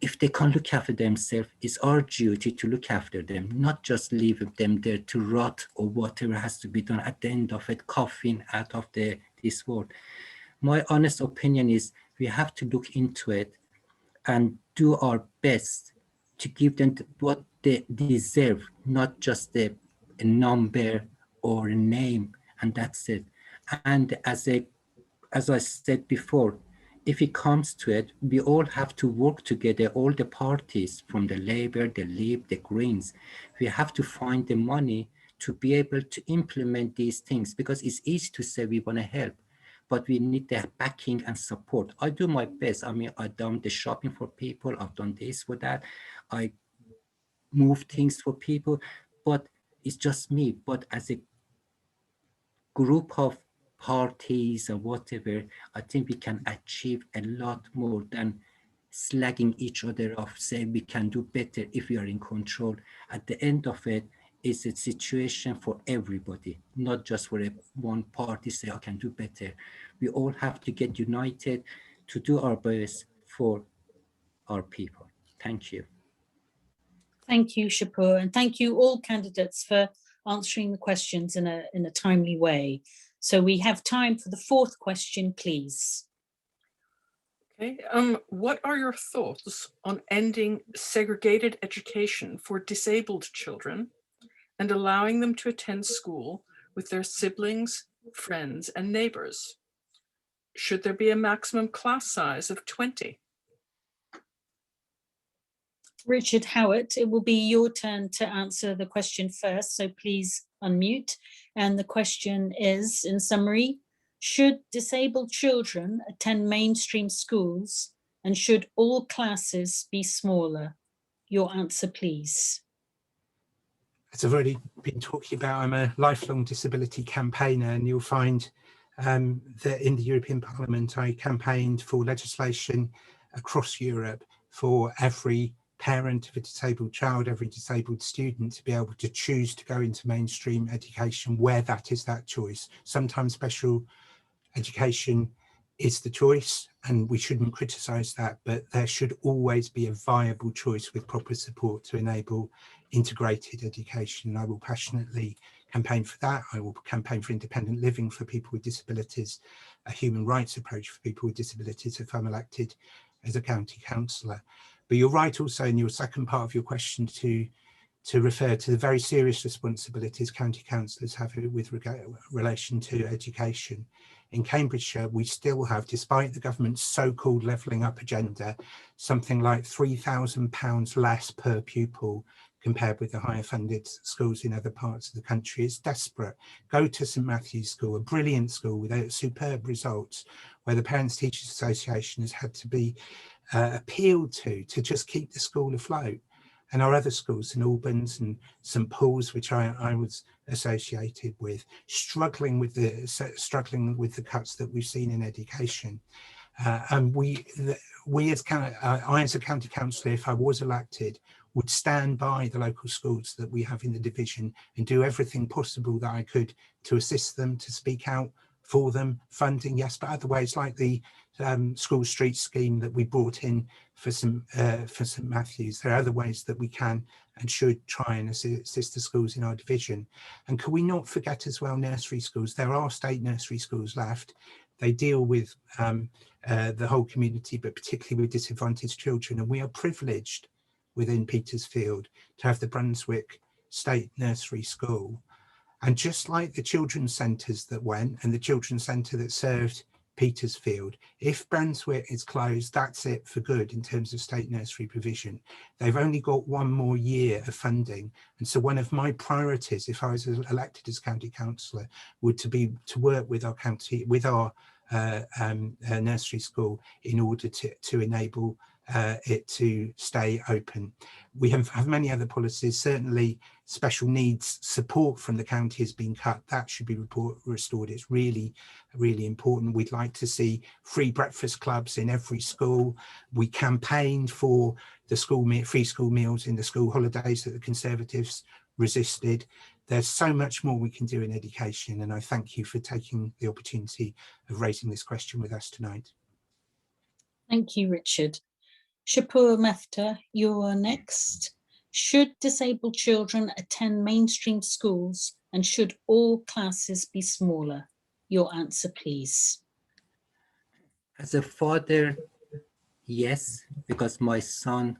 if they can't look after themselves, it's our duty to look after them, not just leave them there to rot or whatever has to be done at the end of it, coughing out of this world. My honest opinion is we have to look into it and do our best to give them what they deserve, not just a number or a name, and that's it. And as I said before, if it comes to it, we all have to work together, all the parties, from the Labour, the Lib, the Greens. We have to find the money to be able to implement these things, because it's easy to say we want to help, but we need the backing and support. I do my best. I mean, I've done the shopping for people. I've done this for that. I move things for people, but it's just me. But as a group of parties or whatever, I think we can achieve a lot more than slagging each other off, saying we can do better if we are in control. At the end of it, it's a situation for everybody, not just for one party say, I can do better. We all have to get united to do our best for our people. Thank you. Thank you, Shapur, and thank you all candidates for answering the questions in a timely way. So we have time for the fourth question, please. Okay, what are your thoughts on ending segregated education for disabled children and allowing them to attend school with their siblings, friends, and neighbors? Should there be a maximum class size of 20? Richard Howard, it will be your turn to answer the question first, so please unmute. And the question is, in summary, should disabled children attend mainstream schools, and should all classes be smaller? Your answer, please. As I've already been talking about, I'm a lifelong disability campaigner, and you'll find that in the European Parliament, I campaigned for legislation across Europe for every parent of a disabled child, every disabled student to be able to choose to go into mainstream education where that is that choice. Sometimes special education is the choice, and we shouldn't criticise that, but there should always be a viable choice with proper support to enable integrated education. I will passionately campaign for that. I will campaign for independent living for people with disabilities, a human rights approach for people with disabilities if I'm elected as a county councillor. But you're right also in your second part of your question to refer to the very serious responsibilities county councillors have with relation to education. In Cambridgeshire, we still have, despite the government's so-called levelling up agenda, something like £3,000 less per pupil compared with the higher funded schools in other parts of the country. It's desperate. Go to St Matthew's School, a brilliant school with superb results, where the Parents Teachers Association has had to be appealed to just keep the school afloat. And our other schools, St Albans and St Paul's, which I was associated with, struggling with the cuts that we've seen in education. And I as a county councillor, if I was elected, would stand by the local schools that we have in the division and do everything possible that I could to assist them, to speak out for them, funding, yes, but other ways like the school street scheme that we brought in for St Matthew's. There are other ways that we can and should try and assist the schools in our division. And can we not forget as well nursery schools? There are state nursery schools left. They deal with the whole community, but particularly with disadvantaged children. And we are privileged within Petersfield to have the Brunswick State Nursery School. And just like the children's centres that went, and the children's centre that served Petersfield, if Brunswick is closed, that's it for good in terms of state nursery provision. They've only got one more year of funding. And so one of my priorities, if I was elected as county councillor, would to work with our county, with our nursery school in order to enable it to stay open. We have many other policies. Certainly special needs support from the county has been cut. That should be restored. It's really, really important. We'd like to see free breakfast clubs in every school. We campaigned for the free school meals in the school holidays that the Conservatives resisted. There's so much more we can do in education, and I thank you for taking the opportunity of raising this question with us tonight. Thank you, Richard. Shapur Mehta, you're next. Should disabled children attend mainstream schools, and should all classes be smaller? Your answer, please. As a father, yes, because my son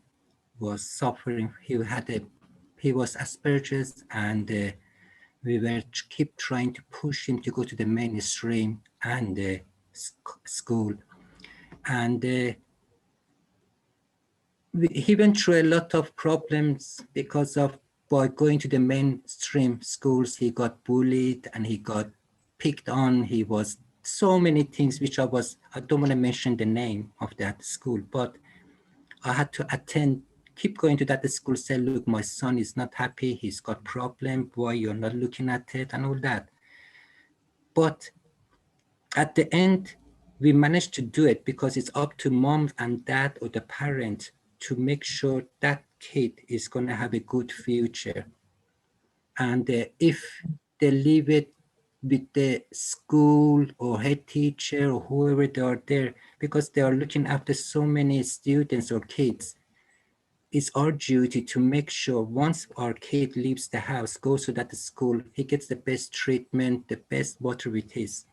was suffering. He was Asperger's, and we were keep trying to push him to go to the mainstream and school. And he went through a lot of problems because of, by going to the mainstream schools, he got bullied and he got picked on. He was so many things, which I don't want to mention the name of that school, but I had to keep going to that school, say, look, my son is not happy. He's got problem. Why you're not looking at it and all that. But at the end, we managed to do it because it's up to mom and dad or the parent to make sure that kid is going to have a good future. And if they leave it with the school or head teacher or whoever they are there, because they are looking after so many students or kids, it's our duty to make sure once our kid leaves the house, goes to that school, he gets the best treatment, the best whatever it is.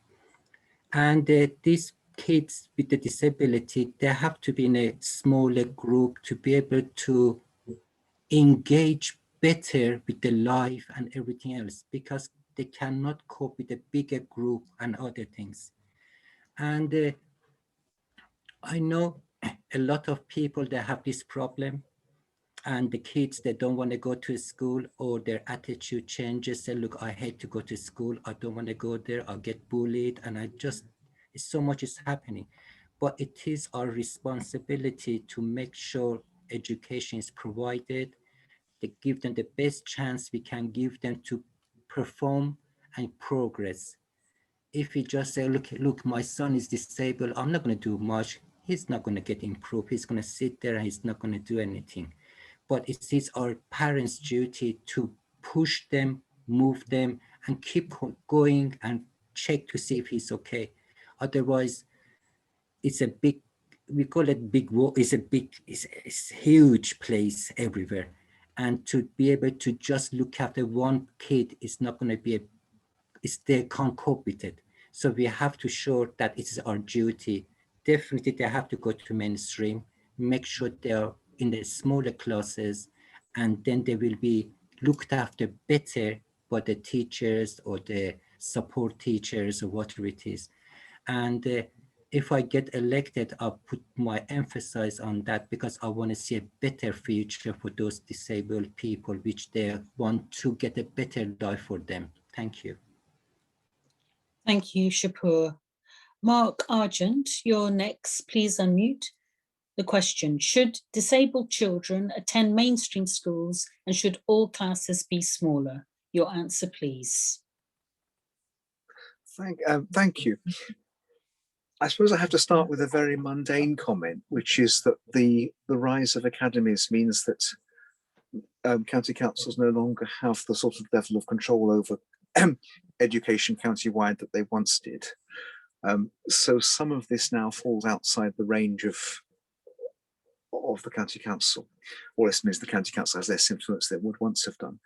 And these kids with the disability, they have to be in a smaller group to be able to engage better with the life and everything else, because they cannot cope with a bigger group and other things. And I know a lot of people that have this problem, and the kids, they don't want to go to school, or their attitude changes. Say, look, I hate to go to school. I don't want to go there. I'll get bullied. And so much is happening. But it is our responsibility to make sure education is provided, to give them the best chance we can give them to perform and progress. If we just say, look, my son is disabled, I'm not going to do much. He's not going to get improved. He's going to sit there and he's not going to do anything. but it is our parents' duty to push them, move them, and keep going and check to see if he's okay. Otherwise, it's a big, we call it big, it's a huge place everywhere. And to be able to just look after one kid is not going to be they can't cope with it. So we have to show that it is our duty. Definitely they have to go to mainstream, make sure they are in the smaller classes, and then they will be looked after better by the teachers or the support teachers or whatever it is. And if I get elected, I'll put my emphasis on that, because I want to see a better future for those disabled people, which they want to get a better life for them. Thank you. Thank you, Shapur. Mark Argent, you're next. Please unmute. The question: should disabled children attend mainstream schools, and should all classes be smaller? Your answer, please. Thank you. I suppose I have to start with a very mundane comment, which is that the rise of academies means that county councils no longer have the sort of level of control over education countywide that they once did. So some of this now falls outside the range of the county council, or it means the county council has less influence than it would once have done.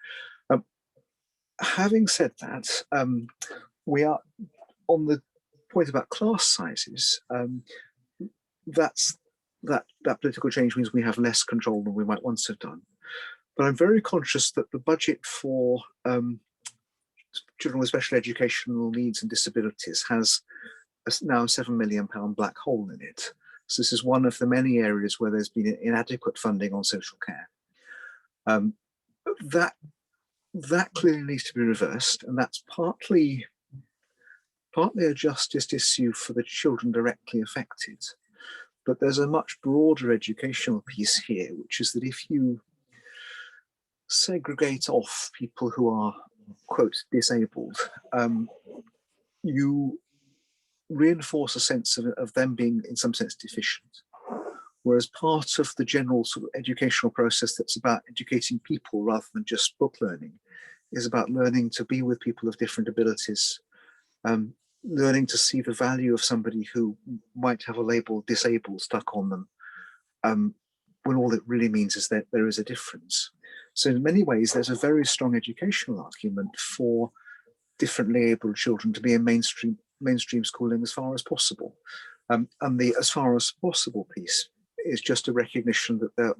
Having said that, we are on the point about class sizes. That political change means we have less control than we might once have done. But I'm very conscious that the budget for children with special educational needs and disabilities has now a £7 million black hole in it. So this is one of the many areas where there's been inadequate funding on social care. That clearly needs to be reversed, and that's partly a justice issue for the children directly affected. But there's a much broader educational piece here, which is that if you segregate off people who are, quote, disabled, you reinforce a sense of them being in some sense deficient. Whereas part of the general sort of educational process that's about educating people rather than just book learning is about learning to be with people of different abilities, learning to see the value of somebody who might have a label disabled stuck on them, when all it really means is that there is a difference. So in many ways, there's a very strong educational argument for differently abled children to be in mainstream schooling as far as possible. And the as far as possible piece is just a recognition that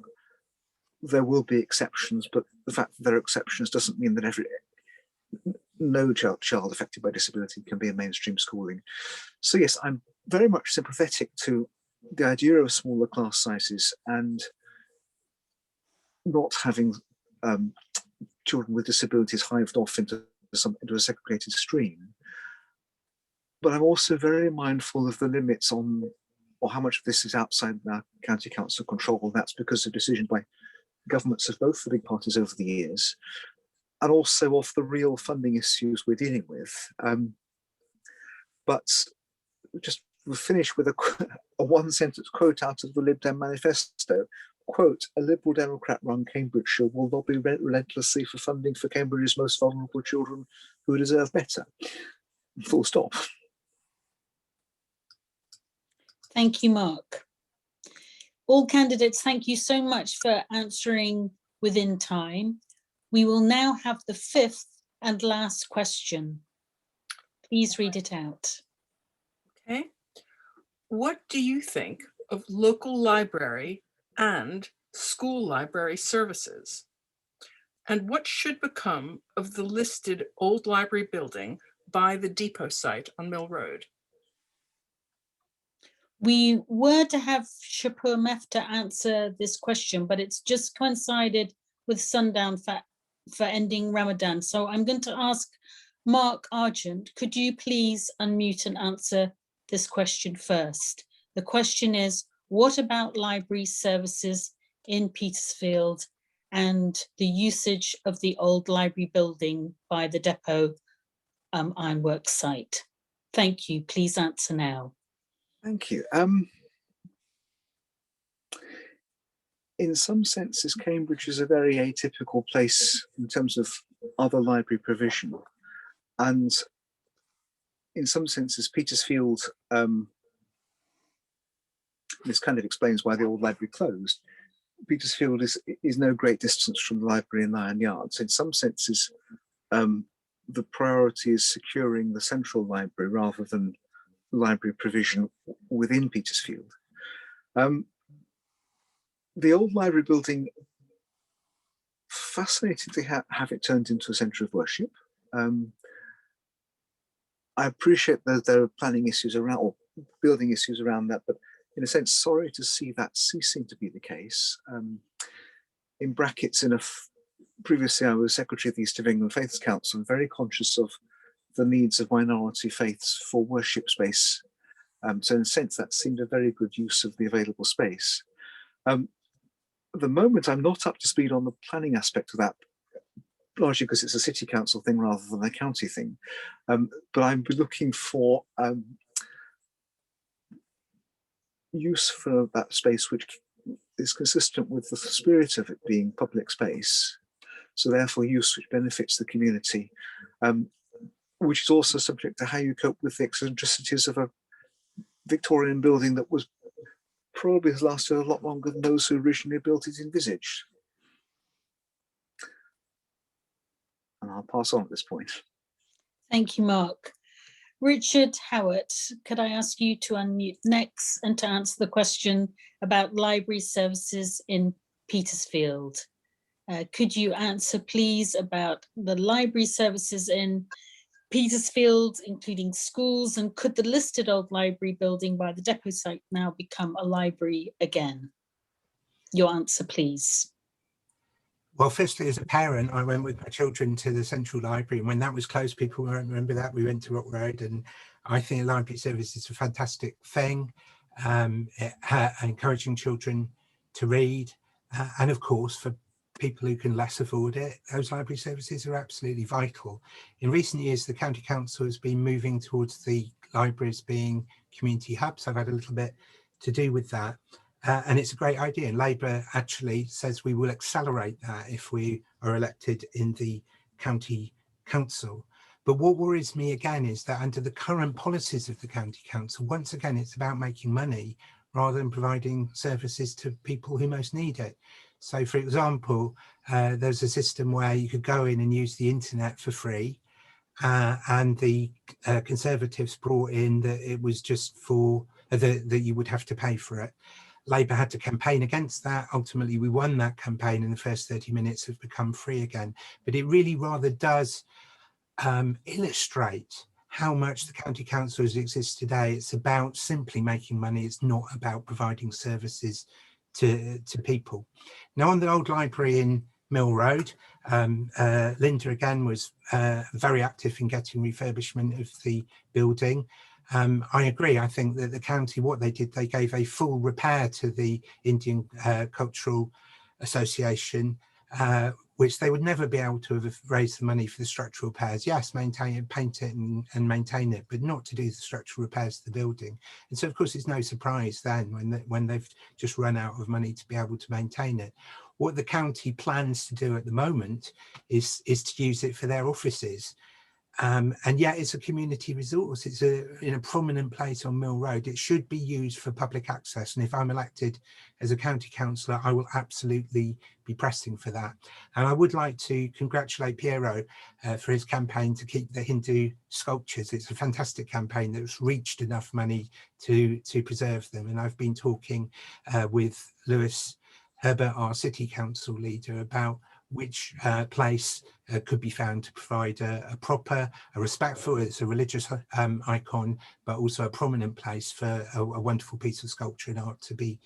there will be exceptions, but the fact that there are exceptions doesn't mean that no child affected by disability can be in mainstream schooling. So yes, I'm very much sympathetic to the idea of smaller class sizes and not having children with disabilities hived off into a segregated stream. But I'm also very mindful of the limits on, or how much of this is outside our county council control. And that's because of decisions by governments of both the big parties over the years, and also of the real funding issues we're dealing with. But just we'll finish with a one-sentence quote out of the Lib Dem manifesto. Quote, "A Liberal Democrat-run Cambridgeshire will lobby relentlessly for funding for Cambridge's most vulnerable children who deserve better." Full stop. Thank you, Mark. All candidates, thank you so much for answering within time. We will now have the fifth and last question. Please read it out. Okay. What do you think of local library and school library services? And what should become of the listed old library building by the depot site on Mill Road? We were to have Shapur Mefta answer this question, but it's just coincided with sundown for ending Ramadan. So I'm going to ask Mark Argent, could you please unmute and answer this question first? The question is, what about library services in Petersfield and the usage of the old library building by the depot ironworks site? Thank you. Please answer now. Thank you. in some senses, Cambridge is a very atypical place in terms of other library provision. And in some senses, Petersfield, this kind of explains why the old library closed. Petersfield is no great distance from the library in Lion Yard. So in some senses, the priority is securing the central library rather than library provision within Petersfield. The old library building, fascinating to have it turned into a centre of worship. I appreciate that there are planning issues around, or building issues around that, but in a sense, sorry to see that ceasing to be the case. In brackets, previously I was Secretary of the East of England Faiths Council, I'm very conscious of the needs of minority faiths for worship space. So in a sense, that seemed a very good use of the available space. At the moment, I'm not up to speed on the planning aspect of that, largely because it's a city council thing rather than a county thing. But I'm looking for use for that space which is consistent with the spirit of it being public space. So therefore use which benefits the community, which is also subject to how you cope with the eccentricities of a Victorian building that was probably has lasted a lot longer than those who originally built it envisaged. And I'll pass on at this point. Thank you, Mark. Richard Howard, could I ask you to unmute next and to answer the question about library services in Petersfield? Could you answer, please, about the library services in Petersfield, including schools, and could the listed old library building by the depot site now become a library again? Your answer, please. Well, firstly, as a parent, I went with my children to the Central Library, and when that was closed, people won't remember that. We went to Rock Road, and I think library service is a fantastic thing, encouraging children to read. And of course, for people who can less afford it, those library services are absolutely vital. In recent years, the County Council has been moving towards the libraries being community hubs. I've had a little bit to do with that. And it's a great idea. And Labour actually says we will accelerate that if we are elected in the county council. But what worries me again is that under the current policies of the county council, once again, it's about making money rather than providing services to people who most need it. So, for example, there's a system where you could go in and use the internet for free. And the Conservatives brought in that it was just for that you would have to pay for it. Labour had to campaign against that. Ultimately, we won that campaign, and the first 30 minutes have become free again. But it really rather does illustrate how much the county councils exist today. It's about simply making money. It's not about providing services to people. Now, on the old library in Mill Road, Linda again was very active in getting refurbishment of the building. I agree. I think that the county, what they did, they gave a full repair to the Indian Cultural Association, which they would never be able to have raised the money for the structural repairs. Yes, maintain it, paint it and maintain it, but not to do the structural repairs to the building. And so, of course, it's no surprise then when they've just run out of money to be able to maintain it. What the county plans to do at the moment is to use it for their offices. And yet it's a community resource. It's in a prominent place on Mill Road. It should be used for public access. And if I'm elected as a county councillor, I will absolutely be pressing for that. And I would like to congratulate Piero for his campaign to keep the Hindu sculptures. It's a fantastic campaign that's reached enough money to preserve them. And I've been talking with Lewis Herbert, our city council leader, about which place could be found to provide a proper, a respectful, it's a religious icon, but also a prominent place for a wonderful piece of sculpture and art to be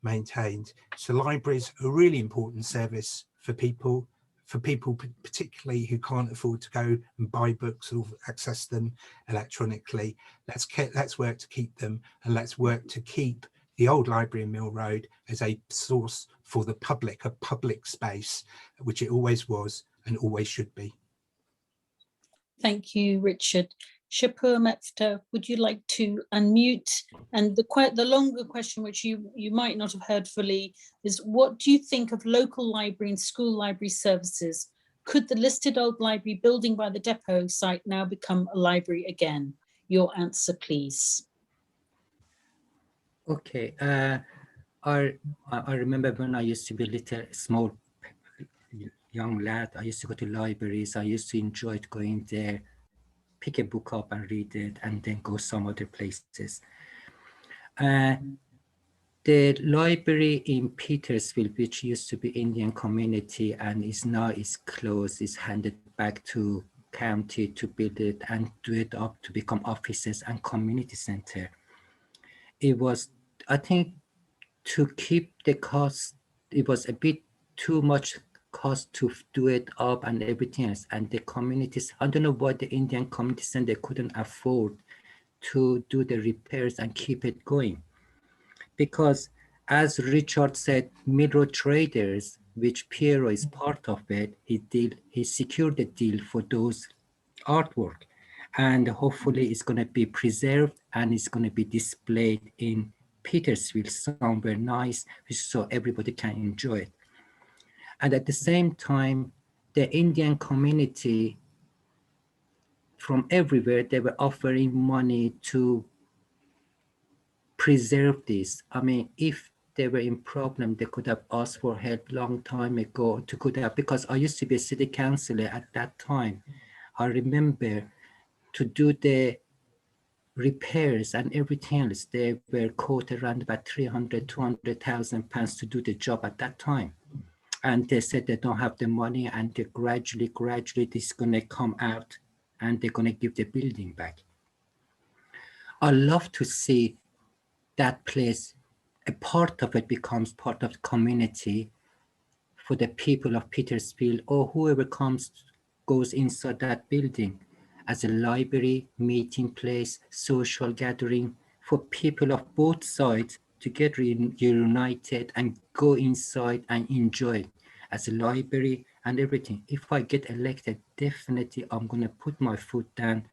maintained. So libraries are a really important service for people particularly who can't afford to go and buy books or access them electronically. Let's work to keep them, and let's work to keep the old library in Mill Road as a source for the public, a public space, which it always was and always should be. Thank you, Richard. Shapur Mefta, would you like to unmute? And the longer question, which you might not have heard fully, is what do you think of local library and school library services? Could the listed old library building by the depot site now become a library again? Your answer, please. Okay. I remember when I used to be a little small young lad, I used to go to libraries. I used to enjoy going there, pick a book up and read it, and then go some other places. The library in Petersfield, which used to be Indian community and is closed, is handed back to county to build it and do it up to become offices and community center. It was, I think, to keep the cost, it was a bit too much cost to do it up and everything else. And the communities, I don't know why the Indian community center couldn't afford to do the repairs and keep it going. Because as Richard said, Mill Road Traders, which Piero is part of it, he secured the deal for those artwork. And hopefully it's going to be preserved and it's going to be displayed in Petersfield somewhere nice, so everybody can enjoy it. And at the same time, the Indian community from everywhere, they were offering money to preserve this. I mean, if they were in problem, they could have asked for help long time ago to could have, because I used to be a city councillor at that time. I remember to do the repairs and everything else, they were quoted around about 300, 200,000 pounds to do the job at that time. And they said they don't have the money and they gradually this is gonna come out and they're gonna give the building back. I love to see that place, a part of it becomes part of the community for the people of Petersfield or whoever goes inside that building as a library, meeting place, social gathering for people of both sides to get reunited and go inside and enjoy it as a library and everything. If I get elected, definitely I'm going to put my foot down.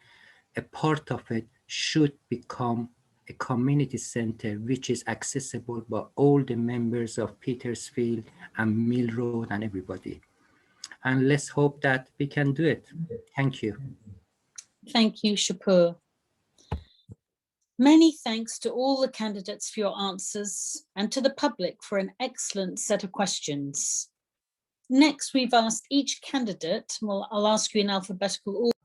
A part of it should become a community center which is accessible by all the members of Petersfield and Mill Road and everybody. And let's hope that we can do it. Thank you. Thank you, Shapur. Many thanks to all the candidates for your answers and to the public for an excellent set of questions. Next, we've asked each candidate, well, I'll ask you in alphabetical order.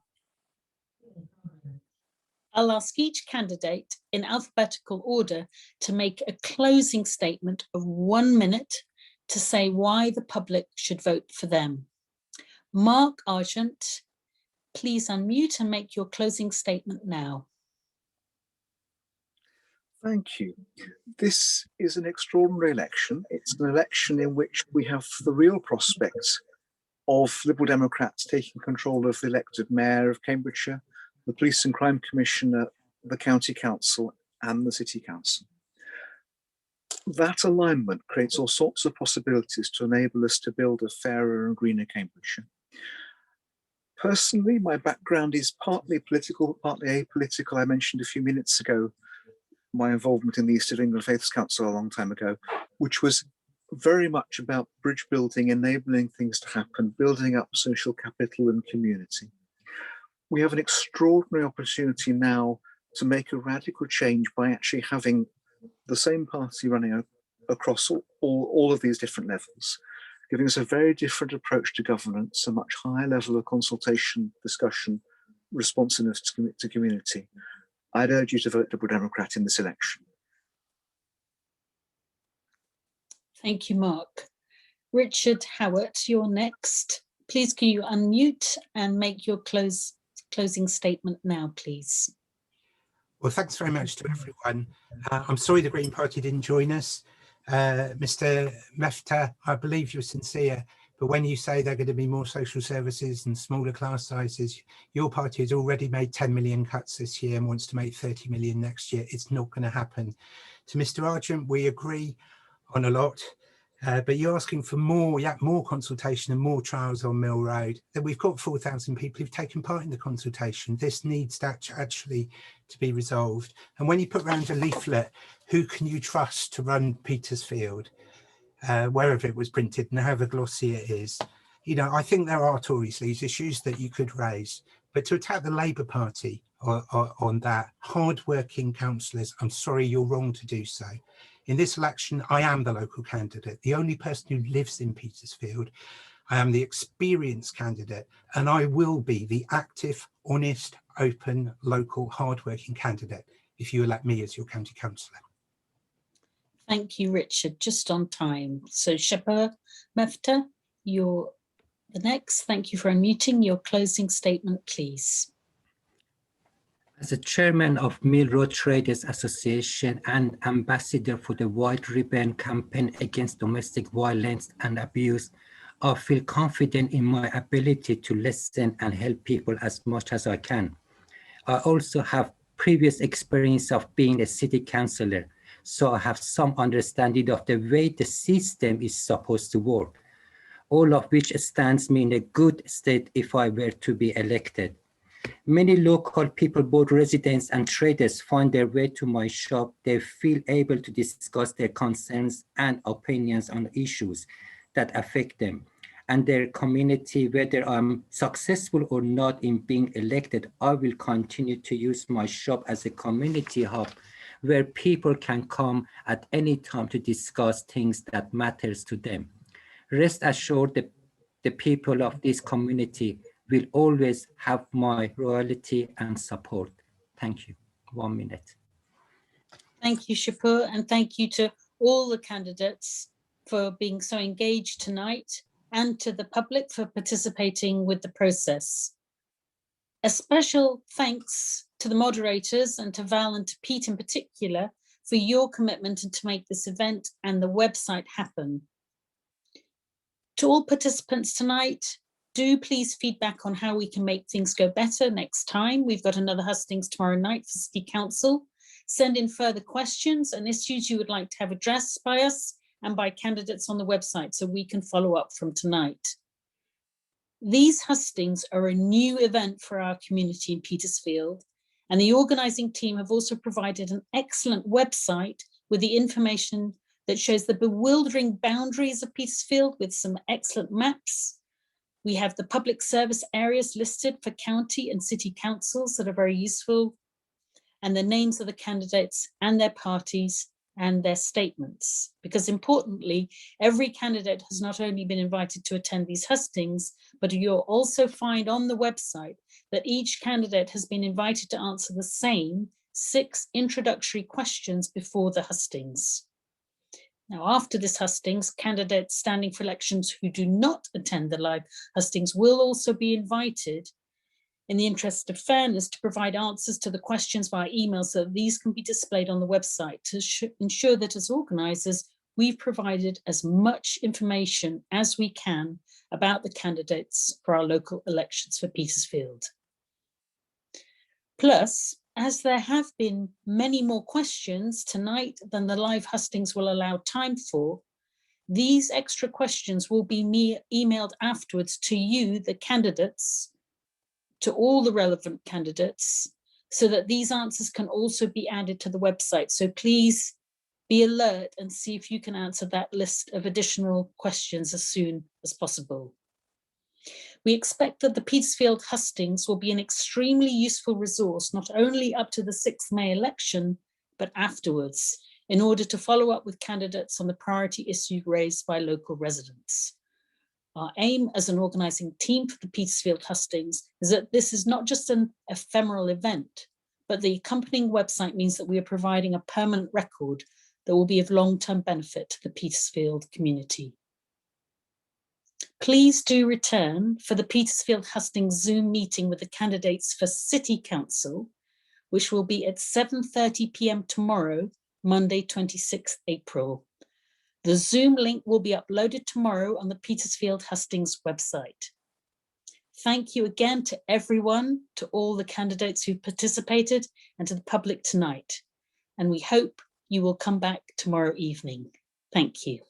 I'll ask each candidate in alphabetical order to make a closing statement of 1 minute to say why the public should vote for them. Mark Argent, please unmute and make your closing statement now. Thank you. This is an extraordinary election. It's an election in which we have the real prospects of Liberal Democrats taking control of the elected Mayor of Cambridgeshire, the Police and Crime Commissioner, the County Council and the City Council. That alignment creates all sorts of possibilities to enable us to build a fairer and greener Cambridgeshire. Personally, my background is partly political, partly apolitical. I mentioned a few minutes ago my involvement in the East of England Faiths Council a long time ago, which was very much about bridge building, enabling things to happen, building up social capital and community. We have an extraordinary opportunity now to make a radical change by actually having the same party running across all of these different levels, giving us a very different approach to governance, a much higher level of consultation, discussion, responsiveness to community. I'd urge you to vote Liberal Democrat in this election. Thank you, Mark. Richard Howard, you're next. Please can you unmute and make your closing statement now, please. Well, thanks very much to everyone. I'm sorry the Green Party didn't join us. Mr. Mefta, I believe you're sincere, but when you say they're going to be more social services and smaller class sizes, your party has already made 10 million cuts this year and wants to make 30 million next year. It's not going to happen. To Mr. Argent, we agree on a lot. But you're asking for more, more consultation and more trials on Mill Road. That we've got 4,000 people who've taken part in the consultation. This needs to actually to be resolved. And when you put around a leaflet, who can you trust to run Petersfield, wherever it was printed and however glossy it is, you know, I think there are Tories, these issues that you could raise. But to attack the Labour Party on that, hard-working councillors, I'm sorry, you're wrong to do so. In this election, I am the local candidate, the only person who lives in Petersfield. I am the experienced candidate, and I will be the active, honest, open, local, hard-working candidate if you elect me as your county councillor. Thank you, Richard, just on time. So Shapur Mefta, you're the next. Thank you for unmuting. Your closing statement, please. As a chairman of Mill Road Traders Association and ambassador for the White Ribbon campaign against domestic violence and abuse, I feel confident in my ability to listen and help people as much as I can. I also have previous experience of being a city councillor, so I have some understanding of the way the system is supposed to work, all of which stands me in a good state if I were to be elected. Many local people, both residents and traders, find their way to my shop. They feel able to discuss their concerns and opinions on issues that affect them and their community. Whether I'm successful or not in being elected, I will continue to use my shop as a community hub where people can come at any time to discuss things that matters to them. Rest assured that the people of this community will always have my loyalty and support. Thank you. 1 minute. Thank you, Shapur, and thank you to all the candidates for being so engaged tonight and to the public for participating with the process. A special thanks to the moderators and to Val and to Pete in particular for your commitment and to make this event and the website happen. To all participants tonight, do please feedback on how we can make things go better next time. We've got another hustings tomorrow night for City Council. Send in further questions and issues you would like to have addressed by us and by candidates on the website so we can follow up from tonight. These hustings are a new event for our community in Petersfield, and the organising team have also provided an excellent website with the information that shows the bewildering boundaries of Petersfield with some excellent maps. We have the public service areas listed for county and city councils that are very useful, and the names of the candidates and their parties and their statements. Because importantly, every candidate has not only been invited to attend these hustings, but you'll also find on the website that each candidate has been invited to answer the same 6 introductory questions before the hustings. Now, after this hustings, candidates standing for elections who do not attend the live hustings will also be invited, in the interest of fairness, to provide answers to the questions via email so that these can be displayed on the website to ensure that as organisers, we've provided as much information as we can about the candidates for our local elections for Petersfield. Plus, as there have been many more questions tonight than the live hustings will allow time for, these extra questions will be emailed afterwards to you, the candidates, to all the relevant candidates, so that these answers can also be added to the website. So please be alert and see if you can answer that list of additional questions as soon as possible. We expect that the Petersfield hustings will be an extremely useful resource, not only up to the 6th May election, but afterwards, in order to follow up with candidates on the priority issues raised by local residents. Our aim as an organising team for the Petersfield hustings is that this is not just an ephemeral event, but the accompanying website means that we are providing a permanent record that will be of long-term benefit to the Petersfield community. Please do return for the Petersfield hustings Zoom meeting with the candidates for City Council, which will be at 7:30 p.m. tomorrow, Monday, 26th April. The Zoom link will be uploaded tomorrow on the Petersfield hustings website. Thank you again to everyone, to all the candidates who participated and to the public tonight. And we hope you will come back tomorrow evening. Thank you.